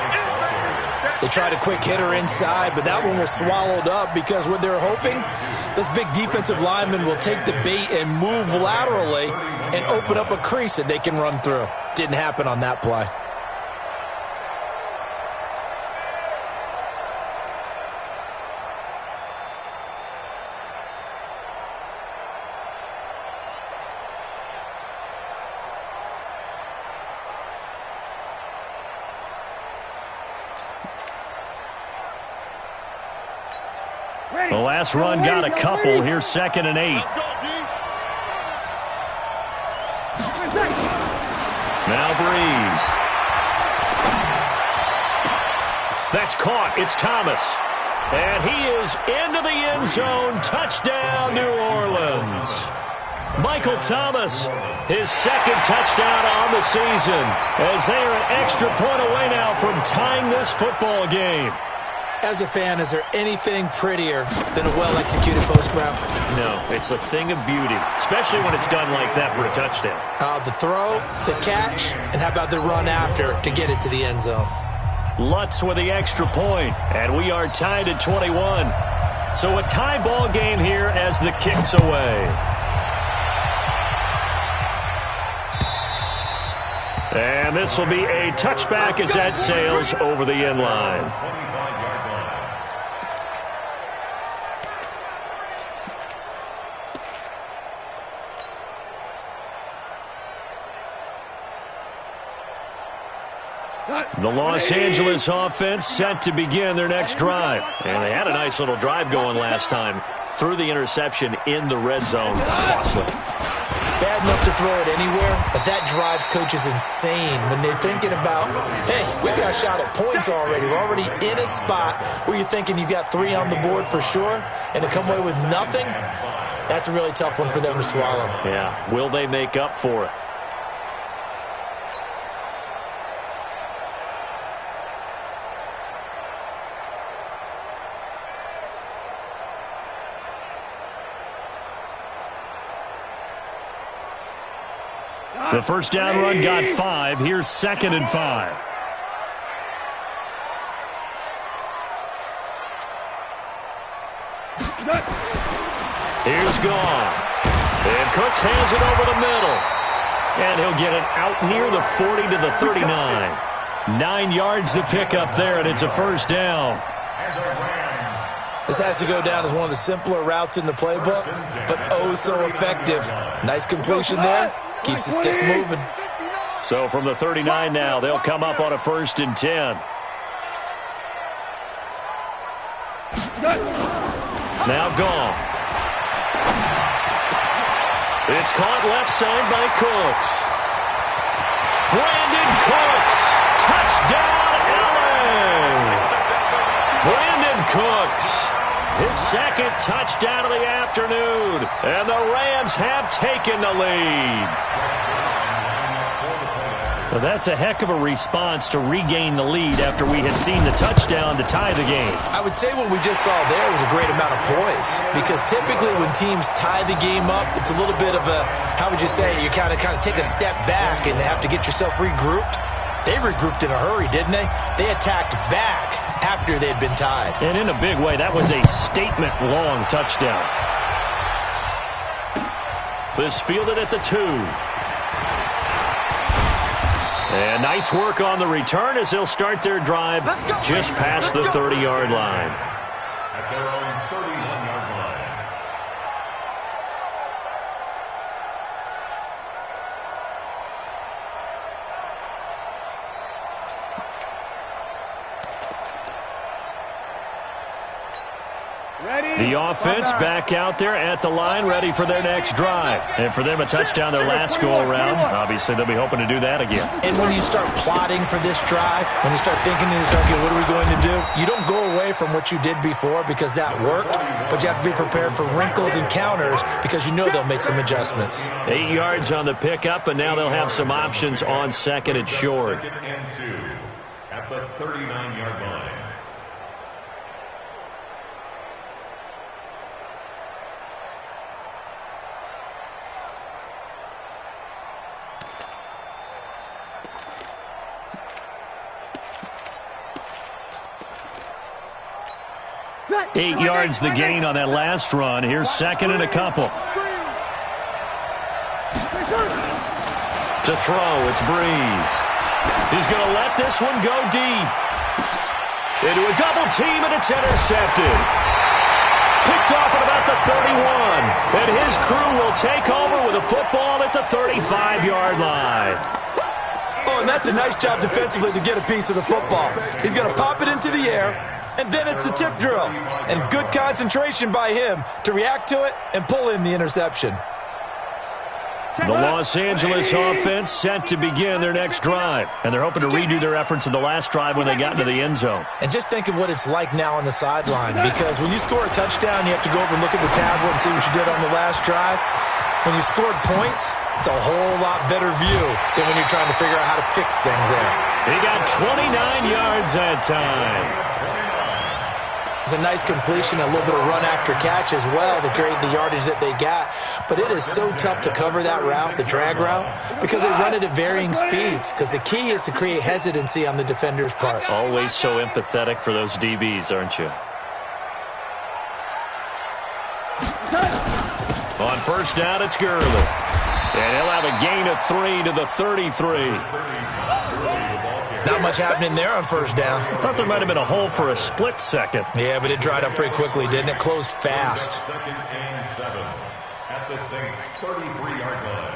They tried a quick hitter inside, but that one was swallowed up because what they're hoping, this big defensive lineman will take the bait and move laterally and open up a crease that they can run through. Didn't happen on that play. The last run got a couple. Here's 2nd and 8. Now Breeze. That's caught. It's Thomas. And he is into the end zone. Touchdown, New Orleans. Michael Thomas, his 2nd touchdown on the season, as they are an extra point away now from tying this football game. As a fan, is there anything prettier than a well-executed post route? No, it's a thing of beauty, especially when it's done like that for a touchdown. The throw, the catch, and how about the run after to get it to the end zone? Lutz with the extra point, and we are tied at 21. So a tie ball game here as the kick's away. And this will be a touchback as that sails over the end line. The Los Angeles offense set to begin their next drive. And they had a nice little drive going last time. Threw the interception in the red zone. Costly. Bad enough to throw it anywhere, but that drives coaches insane when they're thinking about, hey, we got a shot at points already. We're already in a spot where you're thinking you got 3 on the board for sure, and to come away with nothing, that's a really tough one for them to swallow. Yeah, will they make up for it? The first down run got 5. Here's 2nd and 5. Here's Goff. And Cooks has it over the middle. And he'll get it out near the 40 to the 39. 9 yards to pick up there, and it's a first down. This has to go down as one of the simpler routes in the playbook, but oh so effective. Nice completion there. Keeps the sticks moving. So from the 39 now, they'll come up on a 1st and 10. Now Goff. It's caught left side by Cooks. Brandon Cooks. Touchdown, LA. Brandon Cooks. His 2nd touchdown of the afternoon. And the Rams have taken the lead. Well, that's a heck of a response to regain the lead after we had seen the touchdown to tie the game. I would say what we just saw there was a great amount of poise, because typically when teams tie the game up, it's a little bit of a, how would you say, you kind of take a step back and have to get yourself regrouped. They regrouped in a hurry, didn't they? They attacked back after they'd been tied. And in a big way, that was a statement-long touchdown. This fielded at the 2. And nice work on the return as they'll start their drive just past the 30-yard line. At their own 31-yard line. The offense back out there at the line, ready for their next drive. And for them, a touchdown their last go-around. Obviously, they'll be hoping to do that again. And when you start plotting for this drive, when you start thinking to yourself, okay, what are we going to do? You don't go away from what you did before because that worked, but you have to be prepared for wrinkles and counters because you know they'll make some adjustments. 8 yards on the pickup, and now they'll have some options on second and short. Second and 2 at the 39-yard line. Eight yards the gain on that last run. Here's second and a couple. To throw, it's Breeze. He's going to let this one go deep. Into a double team, and it's intercepted. Picked off at about the 31. And his crew will take over with a football at the 35-yard line. Oh, and that's a nice job defensively to get a piece of the football. He's going to pop it into the air, and then it's the tip drill. And good concentration by him to react to it and pull in the interception. The Los Angeles offense set to begin their next drive. And they're hoping to redo their efforts in the last drive when they got into the end zone. And just think of what it's like now on the sideline. Because when you score a touchdown, you have to go over and look at the tablet and see what you did on the last drive. When you scored points, it's a whole lot better view than when you're trying to figure out how to fix things there. He got 29 yards that time. It's a nice completion, a little bit of run after catch as well to create the yardage that they got. But it is so tough to cover that route, the drag route, because they run it at varying speeds. Because the key is to create hesitancy on the defender's part. Always so empathetic for those DBs, aren't you? On first down, it's Gurley. And he'll have a gain of 3 to the 33. Not much happening there on first down. I thought there might have been a hole for a split second. Yeah, but it dried up pretty quickly, didn't it? Closed fast. Second and 7 at the Saints' 33-yard line.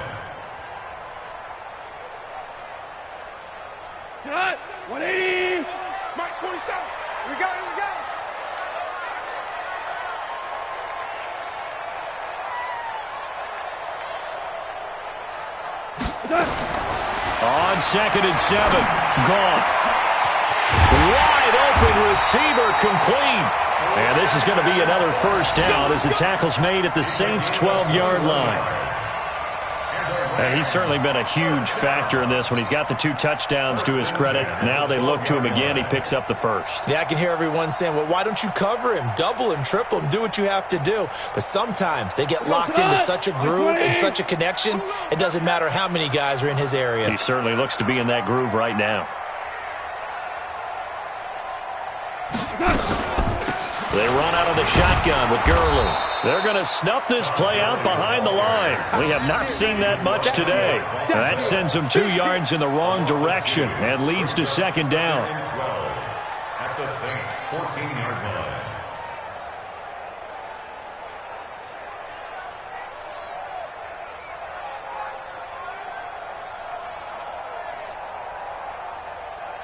Cut! 180! Mike, 27! We got it, we got it! On second and 7, Goff. Wide open receiver, complete. And this is going to be another first down as the tackle's made at the Saints' 12-yard line. And he's certainly been a huge factor in this when he's got the 2 touchdowns to his credit. Now they look to him again. He picks up the first. Yeah, I can hear everyone saying, well, why don't you cover him, double him, triple him, do what you have to do. But sometimes they get locked into such a groove and such a connection, it doesn't matter how many guys are in his area. He certainly looks to be in that groove right now. They run out of the shotgun with Gurley. They're going to snuff this play out behind the line. We have not seen that much today. That sends them 2 yards in the wrong direction and leads to second down. 12 at the Saints' 14-yard line.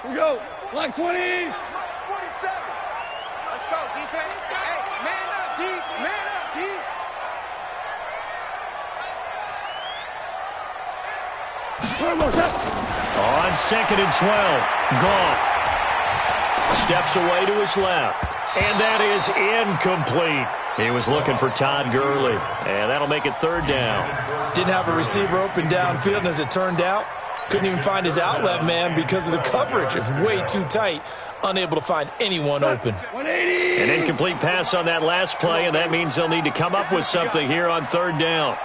Here we go! Like 20! Mike, 47! Let's go, defense. Hey, man up, D! Man up, D! On second and 12, Goff steps away to his left. And that is incomplete. He was looking for Todd Gurley. And that'll make it third down. Didn't have a receiver open downfield, and as it turned out, couldn't even find his outlet man because of the coverage. It was way too tight. Unable to find anyone open. An incomplete pass on that last play, and that means they'll need to come up with something here on third down.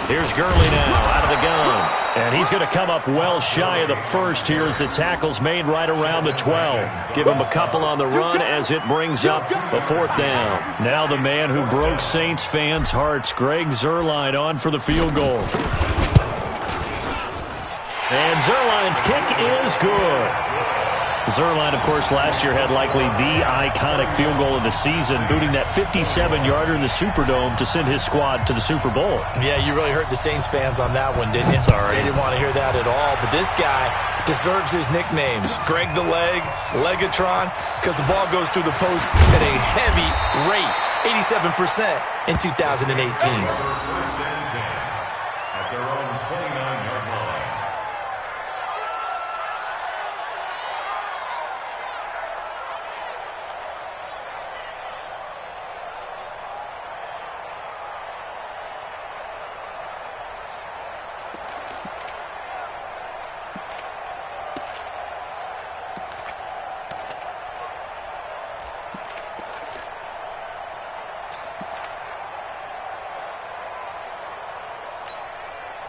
Here's Gurley now out of the gun. And he's going to come up well shy of the first here as the tackle's made right around the 12. Give him a couple on the run as it brings up a fourth down. Now the man who broke Saints fans' hearts, Greg Zuerlein, on for the field goal. And Zuerlein's kick is good. Zuerlein, of course, last year had likely the iconic field goal of the season, booting that 57-yarder in the Superdome to send his squad to the Super Bowl. Yeah, you really hurt the Saints fans on that one, didn't you? Sorry. They didn't want to hear that at all. But this guy deserves his nicknames. Greg the Leg, Legatron, because the ball goes through the post at a heavy rate, 87% in 2018. At their own 29-yard line.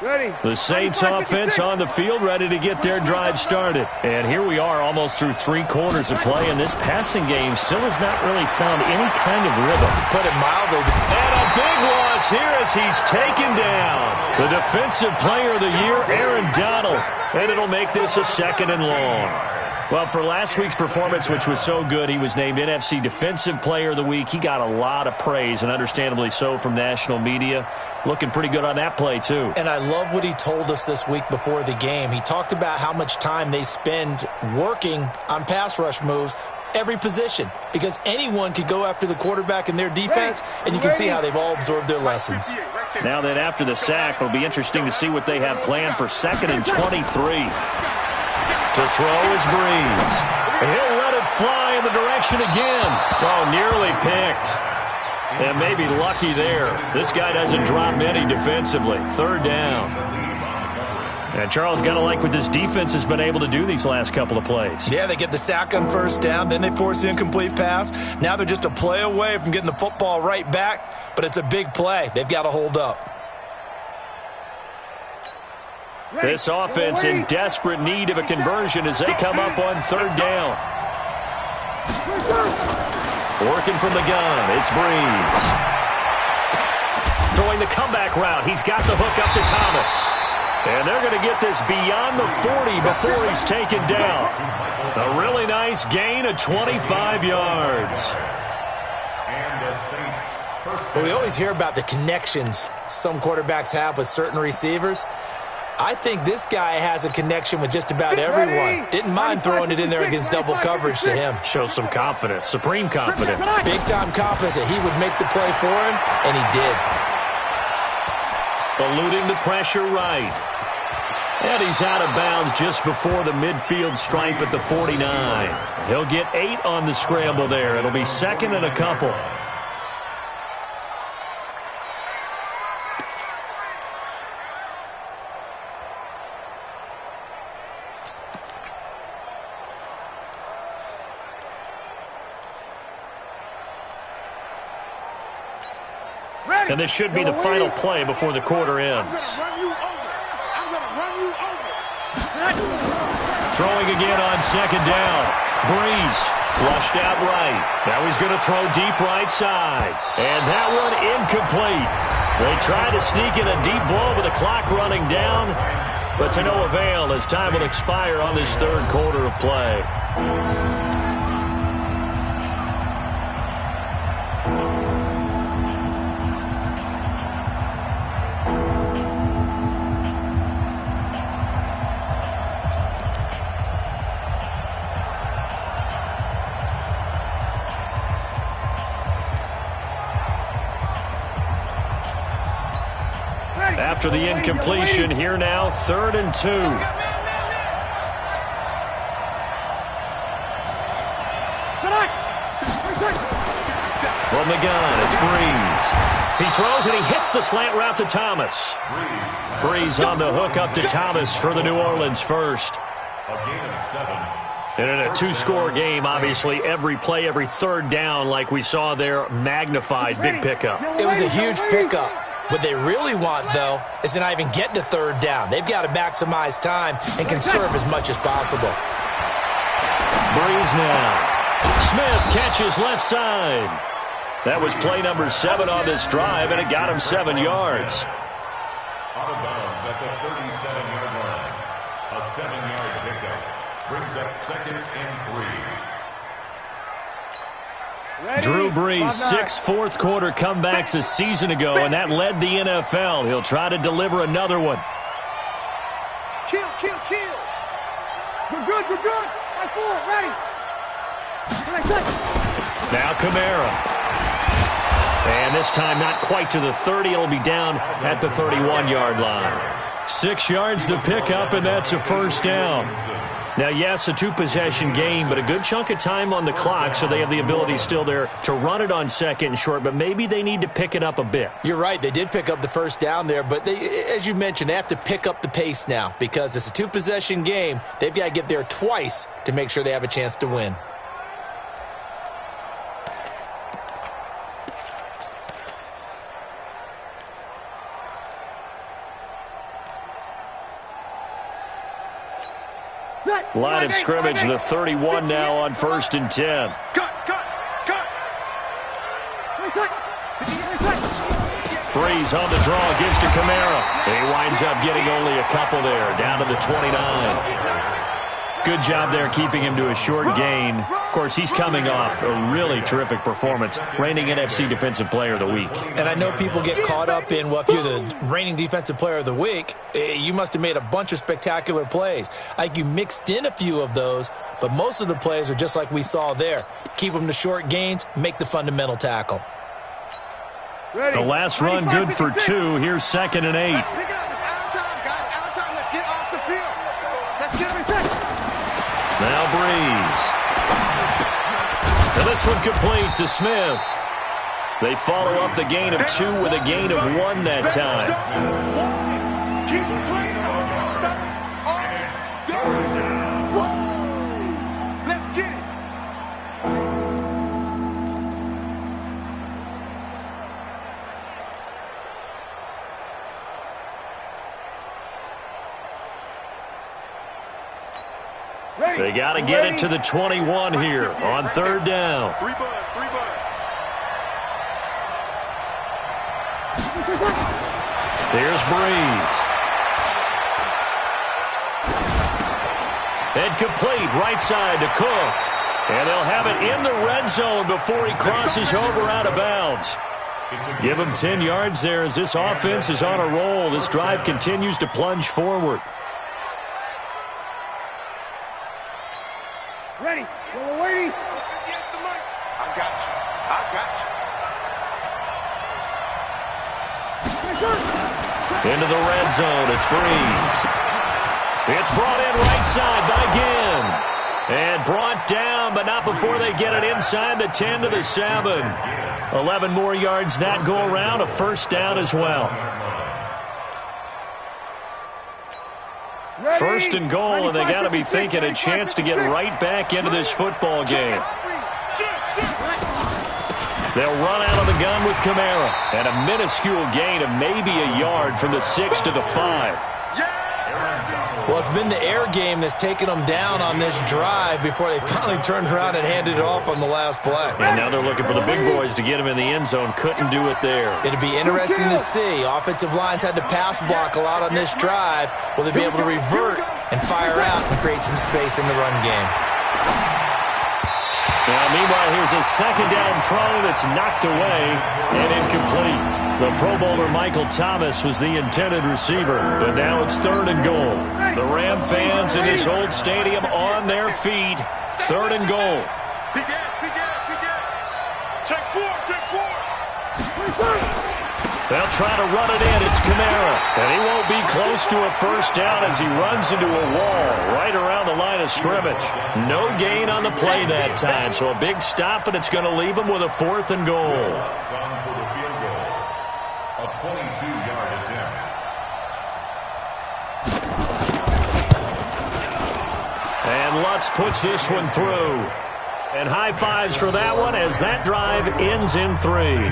Ready. The Saints offense on the field, ready to get their drive started. And here we are almost through 3 quarters of play, and this passing game still has not really found any kind of rhythm. Put it mildly. And a big loss here as he's taken down. The Defensive Player of the Year, Aaron Donald. And it'll make this a 2nd and long. Well, for last week's performance, which was so good, he was named NFC Defensive Player of the Week. He got a lot of praise, and understandably so, from national media. Looking pretty good on that play, too. And I love what he told us this week before the game. He talked about how much time they spend working on pass rush moves, every position, because anyone could go after the quarterback in their defense, and you can see how they've all absorbed their lessons. Now then, after the sack, it'll be interesting to see what they have planned for 2nd and 23. To throw is Breeze. He'll let it fly in the direction again. Oh, nearly picked. And maybe lucky there. This guy doesn't drop many defensively. 3rd down. And Charles, got to like what this defense has been able to do these last couple of plays. Yeah, they get the sack on 1st down, then they force the incomplete pass. Now they're just a play away from getting the football right back, but it's a big play. They've got to hold up. This offense in desperate need of a conversion as they come up on 3rd down. Working from the gun, it's Breeze. Throwing the comeback route. He's got the hook up to Thomas. And they're going to get this beyond the 40 before he's taken down. A really nice gain of 25 yards. Well, we always hear about the connections some quarterbacks have with certain receivers. I think this guy has a connection with just about everyone. Didn't mind throwing it in there against double coverage to him. Shows some confidence, supreme confidence. Big-time confidence that he would make the play for him, and he did. Eluding the pressure right. And he's out of bounds just before the midfield stripe at the 49. He'll get 8 on the scramble there. It'll be 2nd and a couple. And this should be the final play before the quarter ends. Throwing again on 2nd down. Breeze flushed out right. Now he's going to throw deep right side. And that one incomplete. They try to sneak in a deep ball with the clock running down, but to no avail as time will expire on this 3rd quarter of play. After the incompletion, here now, 3rd and 2. From the gun, it's Breeze. He throws and he hits the slant route to Thomas. Breeze on the hook up to Thomas for the New Orleans first. A gain of 7. And in a 2-score game, obviously, every play, every 3rd down, like we saw there, magnified big pickup. It was a huge pickup. What they really want, though, is to not even get to 3rd down. They've got to maximize time and conserve as much as possible. Breeze now. Smith catches left side. That was play number 7 on this drive, and it got him 7 yards. Out of bounds at the 37-yard line. A 7-yard pickup. Brings up 2nd and 3. Ready? Drew Brees, 6 fourth-quarter comebacks a season ago, and that led the NFL. He'll try to deliver another one. Kill, kill, kill. We're good, we're good. Right forward, ready. Now Kamara. And this time not quite to the 30. It'll be down at the 31-yard line. 6 yards the pickup, and that's a first down. Now, yes, a 2-possession game, but a good chunk of time on the clock, so they have the ability still there to run it on 2nd and short, but maybe they need to pick it up a bit. You're right. They did pick up the first down there, but they, as you mentioned, they have to pick up the pace now because it's a 2-possession game. They've got to get there twice to make sure they have a chance to win. Line of scrimmage, the 31 now on 1st and 10. Cut, cut, cut. Brees on the draw, gives to Kamara. He winds up getting only a couple there, down to the 29. Good job there keeping him to a short gain. Of course, he's coming off a really terrific performance, reigning NFC Defensive Player of the Week. And I know people get caught up in, well, if you're the reigning Defensive Player of the Week, you must have made a bunch of spectacular plays. Like you mixed in a few of those, but most of the plays are just like we saw there. Keep them to short gains, make the fundamental tackle. Ready. The last run good for 2. Here's 2nd and 8. Let's pick it up. It's out of time, guys. Out of time. Let's get off the field. Let's get everything. Now Brees. And this one complete to Smith. They follow up the gain of 2 with a gain of 1 that time. Keep playing. Let's get it. Ready. They got to get it to the 21 here on 3rd down. 3 bud, 3 bud. Here's Brees. And complete right side to Cook. And they'll have it in the red zone before he crosses over out of bounds. Give him 10 yards there as this offense is on a roll. This drive continues to plunge forward. Ready. We're waiting. I got you. I got you. Into the red zone. It's Brees. It's brought in right side by Ginn. And brought down, but not before they get it inside the 10 to the 7. 11 more yards that go around. A first down as well. Ready. 1st and goal, and they got to be thinking a chance to get right back into this football game. They'll run out of the gun with Kamara. And a minuscule gain of maybe a yard from the 6 to the 5. Well, it's been the air game that's taken them down on this drive before they finally turned around and handed it off on the last play. And now they're looking for the big boys to get him in the end zone. Couldn't do it there. It'll be interesting to see. Offensive lines had to pass block a lot on this drive. Will they be able to revert and fire out and create some space in the run game? Now, meanwhile, here's a 2nd down throw that's knocked away and incomplete. The Pro Bowler Michael Thomas was the intended receiver, but now it's 3rd and goal. The Ram fans in this old stadium on their feet. 3rd and goal. Big ass, big ass, big ass. Check 4, check 4. They'll try to run it in. It's Kamara. And he won't be close to a first down as he runs into a wall right around the line of scrimmage. No gain on the play that time, so a big stop, and it's going to leave him with a 4th and goal. For the field goal. A 22-yard attempt. And Lutz puts this one through. And high fives for that one as that drive ends in 3.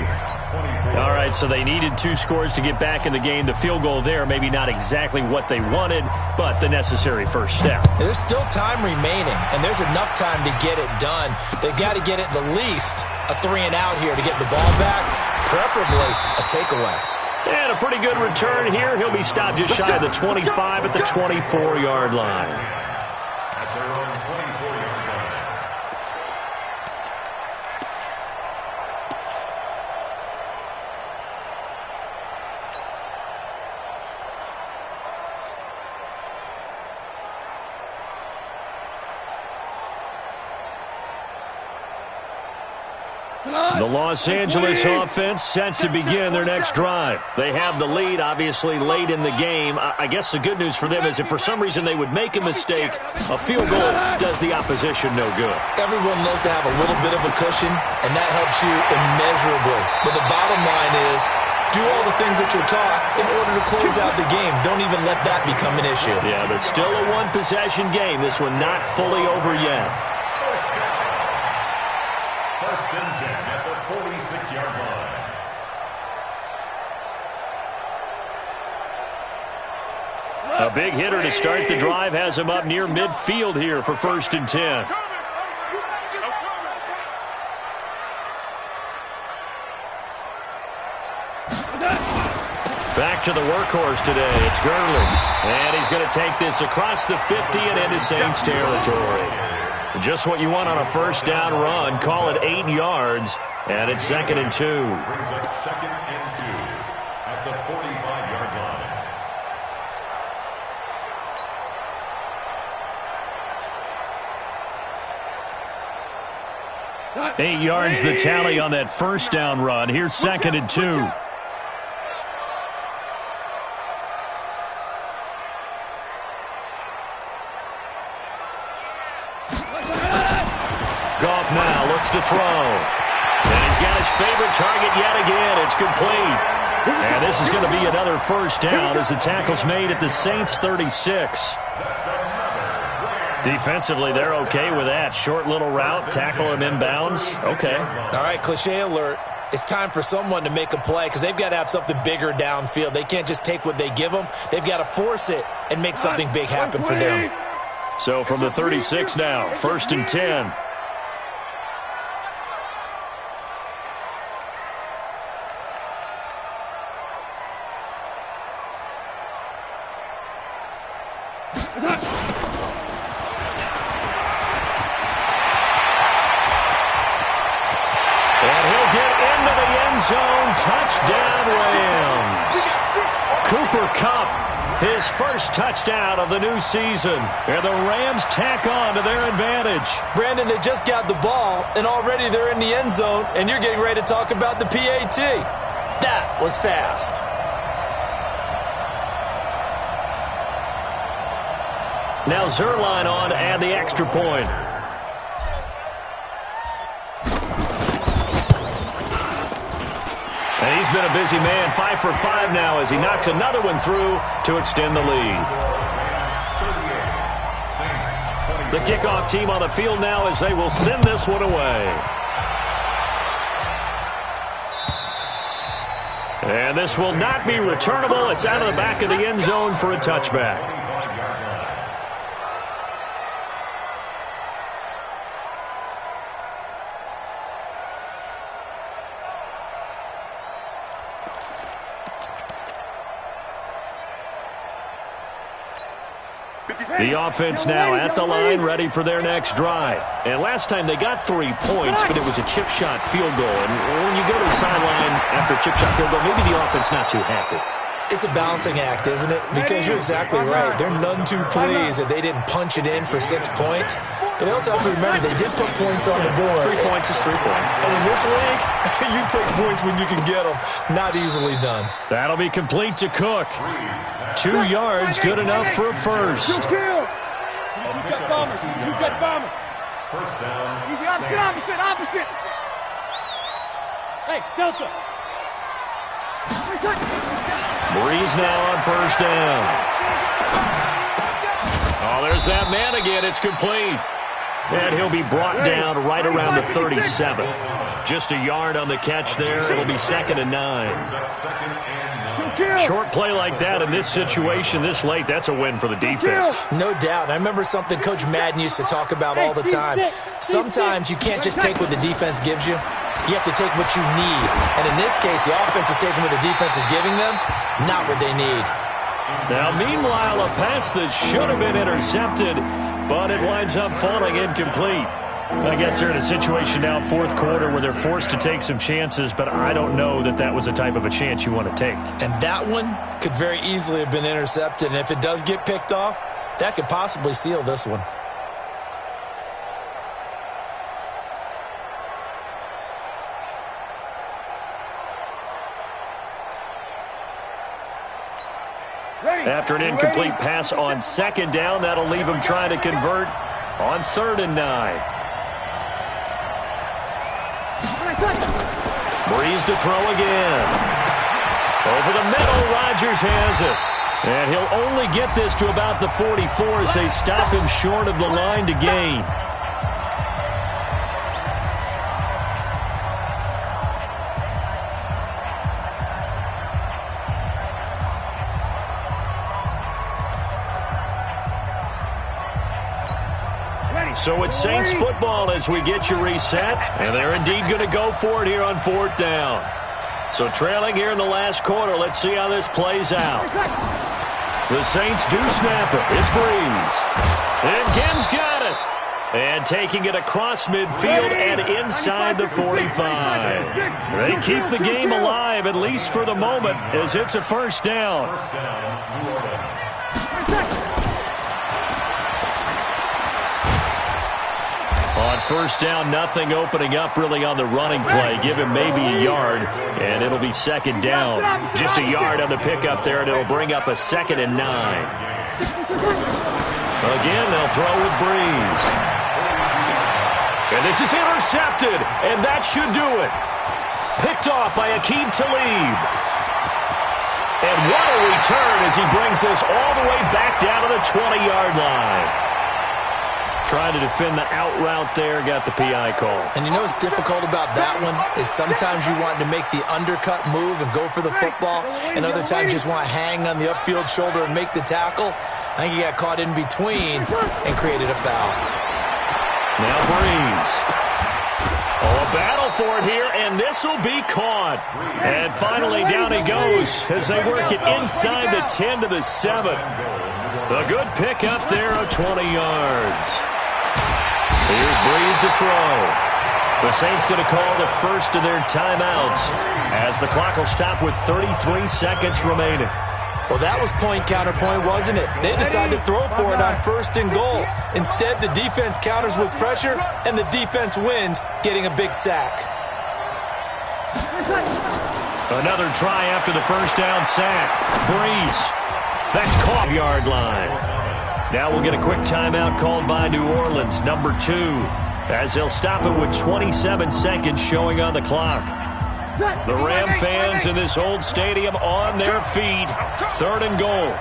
All right, so they needed 2 scores to get back in the game. The field goal there, maybe not exactly what they wanted, but the necessary first step. There's still time remaining, and there's enough time to get it done. They've got to get it the least a 3 and out here to get the ball back, preferably a takeaway. And a pretty good return here. He'll be stopped just shy of the 25 at the 24-yard line. At their own The Los Angeles offense set to begin their next drive. They have the lead, obviously, late in the game. I guess the good news for them is if for some reason they would make a mistake, a field goal does the opposition no good. Everyone loves to have a little bit of a cushion, and that helps you immeasurably. But the bottom line is, do all the things that you're taught in order to close out the game. Don't even let that become an issue. Yeah, but still a one-possession game. This one not fully over yet. First and 10 at the 46-yard line. A big hitter to start the drive has him up near midfield here for first and 10. Back to the workhorse today. It's Gurley. And he's going to take this across the 50 and into Saints territory. Just what you want on a first down run. Call it 8 yards. And it's 2nd and 2. Brings up 2nd and 2 at the 45-yard line. 8 yards the tally on that first down run. Here's 2nd and 2. Goff now looks to throw. And he's got his favorite target yet again. It's complete. And this is going to be another first down as the tackle's made at the Saints 36. Defensively, they're okay with that. Short little route, tackle him inbounds. Okay. All right, cliche alert. It's time for someone to make a play because they've got to have something bigger downfield. They can't just take what they give them. They've got to force it and make something big happen for them. So from the 36 now, first and 10. Touchdown, Rams. Cooper Kupp, his first touchdown of the new season. And the Rams tack on to their advantage. Brandon, they just got the ball, and already they're in the end zone, and you're getting ready to talk about the PAT. That was fast. Now Zerline on to add the extra point. And he's been a busy man, 5 for 5 now as he knocks another one through to extend the lead. The kickoff team on the field now as they will send this one away. And this will not be returnable. It's out of the back of the end zone for a touchback. The offense now at the line, ready for their next drive. And last time they got 3 points, but it was a chip shot field goal. And when you go to the sideline after a chip shot field goal, maybe the offense not too happy. It's a balancing act, isn't it? Because you're exactly right. They're none too pleased that they didn't punch it in for 6 points. But they also have to remember they did put points on the board. 3 points is 3 points. And in this league, you take points when you can get them. Not easily done. That'll be complete to Cook. 2 yards, good enough for a first. First down. Get opposite. Hey, Delta. Breeze now on first down. Oh, there's that man again. It's complete. And he'll be brought down right around the 37. Just a yard on the catch there. It'll be 2nd and 9. Short play like that in this situation this late, that's a win for the defense. No doubt. I remember something Coach Madden used to talk about all the time. Sometimes you can't just take what the defense gives you. You have to take what you need. And in this case, the offense is taking what the defense is giving them, not what they need. Now, meanwhile, a pass that should have been intercepted, but it winds up falling incomplete. I guess they're in a situation now, fourth quarter, where they're forced to take some chances, but I don't know that that was the type of a chance you want to take. And that one could very easily have been intercepted. And if it does get picked off, that could possibly seal this one. After an incomplete pass on second down, that'll leave him trying to convert on 3rd and 9. Breeze to throw again. Over the middle, Rodgers has it. And he'll only get this to about the 44 as they stop him short of the line to gain. So it's Saints football as we get you reset, and they're indeed going to go for it here on 4th down. So trailing here in the last quarter, let's see how this plays out. The Saints do snap it. It's Breeze. And Gibbs got it. And taking it across midfield and inside the 45. They keep the game alive, at least for the moment, as it's a 1st down. On 1st down, nothing opening up really on the running play. Give him maybe a yard, and it'll be 2nd down. Just a yard on the pickup there, and it'll bring up a 2nd and 9. Again, they'll throw with Breeze. And this is intercepted, and that should do it. Picked off by Aqib Talib. And what a return as he brings this all the way back down to the 20-yard line. Trying to defend the out route there, got the PI call. And you know what's difficult about that one is sometimes you want to make the undercut move and go for the football, and other times you just want to hang on the upfield shoulder and make the tackle. I think he got caught in between and created a foul. Now Breeze. Oh, a battle for it here, and this will be caught. And finally down he goes as they work it inside the 10 to the 7. A good pickup there of 20 yards. Here's Breeze to throw. The Saints going to call the first of their timeouts as the clock will stop with 33 seconds remaining. Well, that was point counterpoint, wasn't it? They decided to throw for it on 1st and goal. Instead, the defense counters with pressure, and the defense wins, getting a big sack. Another try after the 1st down sack. Breeze. That's caught yard line. Now we'll get a quick timeout called by New Orleans, number 2, as they'll stop it with 27 seconds showing on the clock. The Ram fans in this old stadium on their feet. 3rd and goal.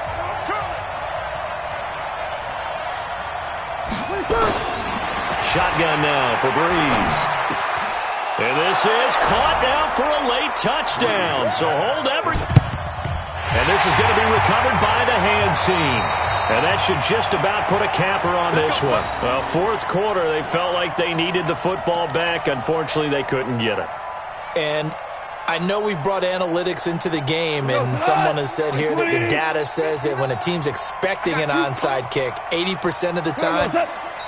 Shotgun now for Breeze. And this is caught now for a late touchdown. So hold everything. And this is going to be recovered by the hands team. And that should just about put a capper on this one. Well, 4th quarter, they felt like they needed the football back. Unfortunately, they couldn't get it. And I know we brought analytics into the game, and someone has said here that the data says that when a team's expecting an onside kick, 80% of the time,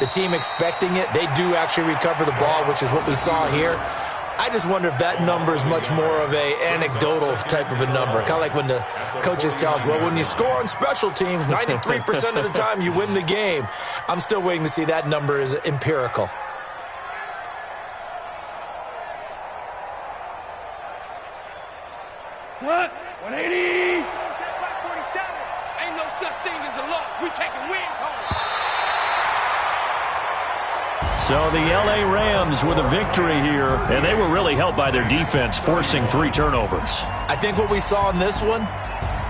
the team expecting it, they do actually recover the ball, which is what we saw here. I just wonder if that number is much more of a anecdotal type of a number. Kind of like when the coaches tell us, well, when you score on special teams, 93% of the time you win the game. I'm still waiting to see that number is empirical. What? 180. Ain't no such thing as a loss. We taking wins home. So the L.A. Rams with a victory here, and they were really helped by their defense, forcing 3 turnovers. I think what we saw in this one,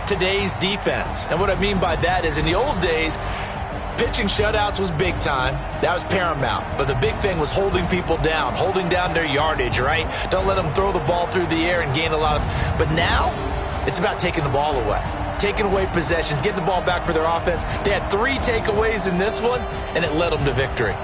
today's defense. And what I mean by that is in the old days, pitching shutouts was big time. That was paramount. But the big thing was holding people down, holding down their yardage, right? Don't let them throw the ball through the air and gain a lot of... But now, it's about taking the ball away. Taking away possessions, getting the ball back for their offense. They had 3 takeaways in this one, and it led them to victory.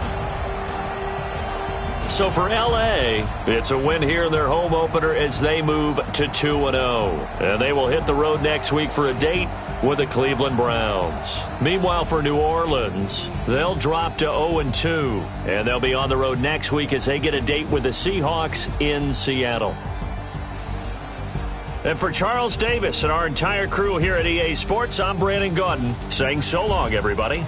So for L.A., it's a win here in their home opener as they move to 2-0. And they will hit the road next week for a date with the Cleveland Browns. Meanwhile, for New Orleans, they'll drop to 0-2. And they'll be on the road next week as they get a date with the Seahawks in Seattle. And for Charles Davis and our entire crew here at EA Sports, I'm Brandon Gaudin saying so long, everybody.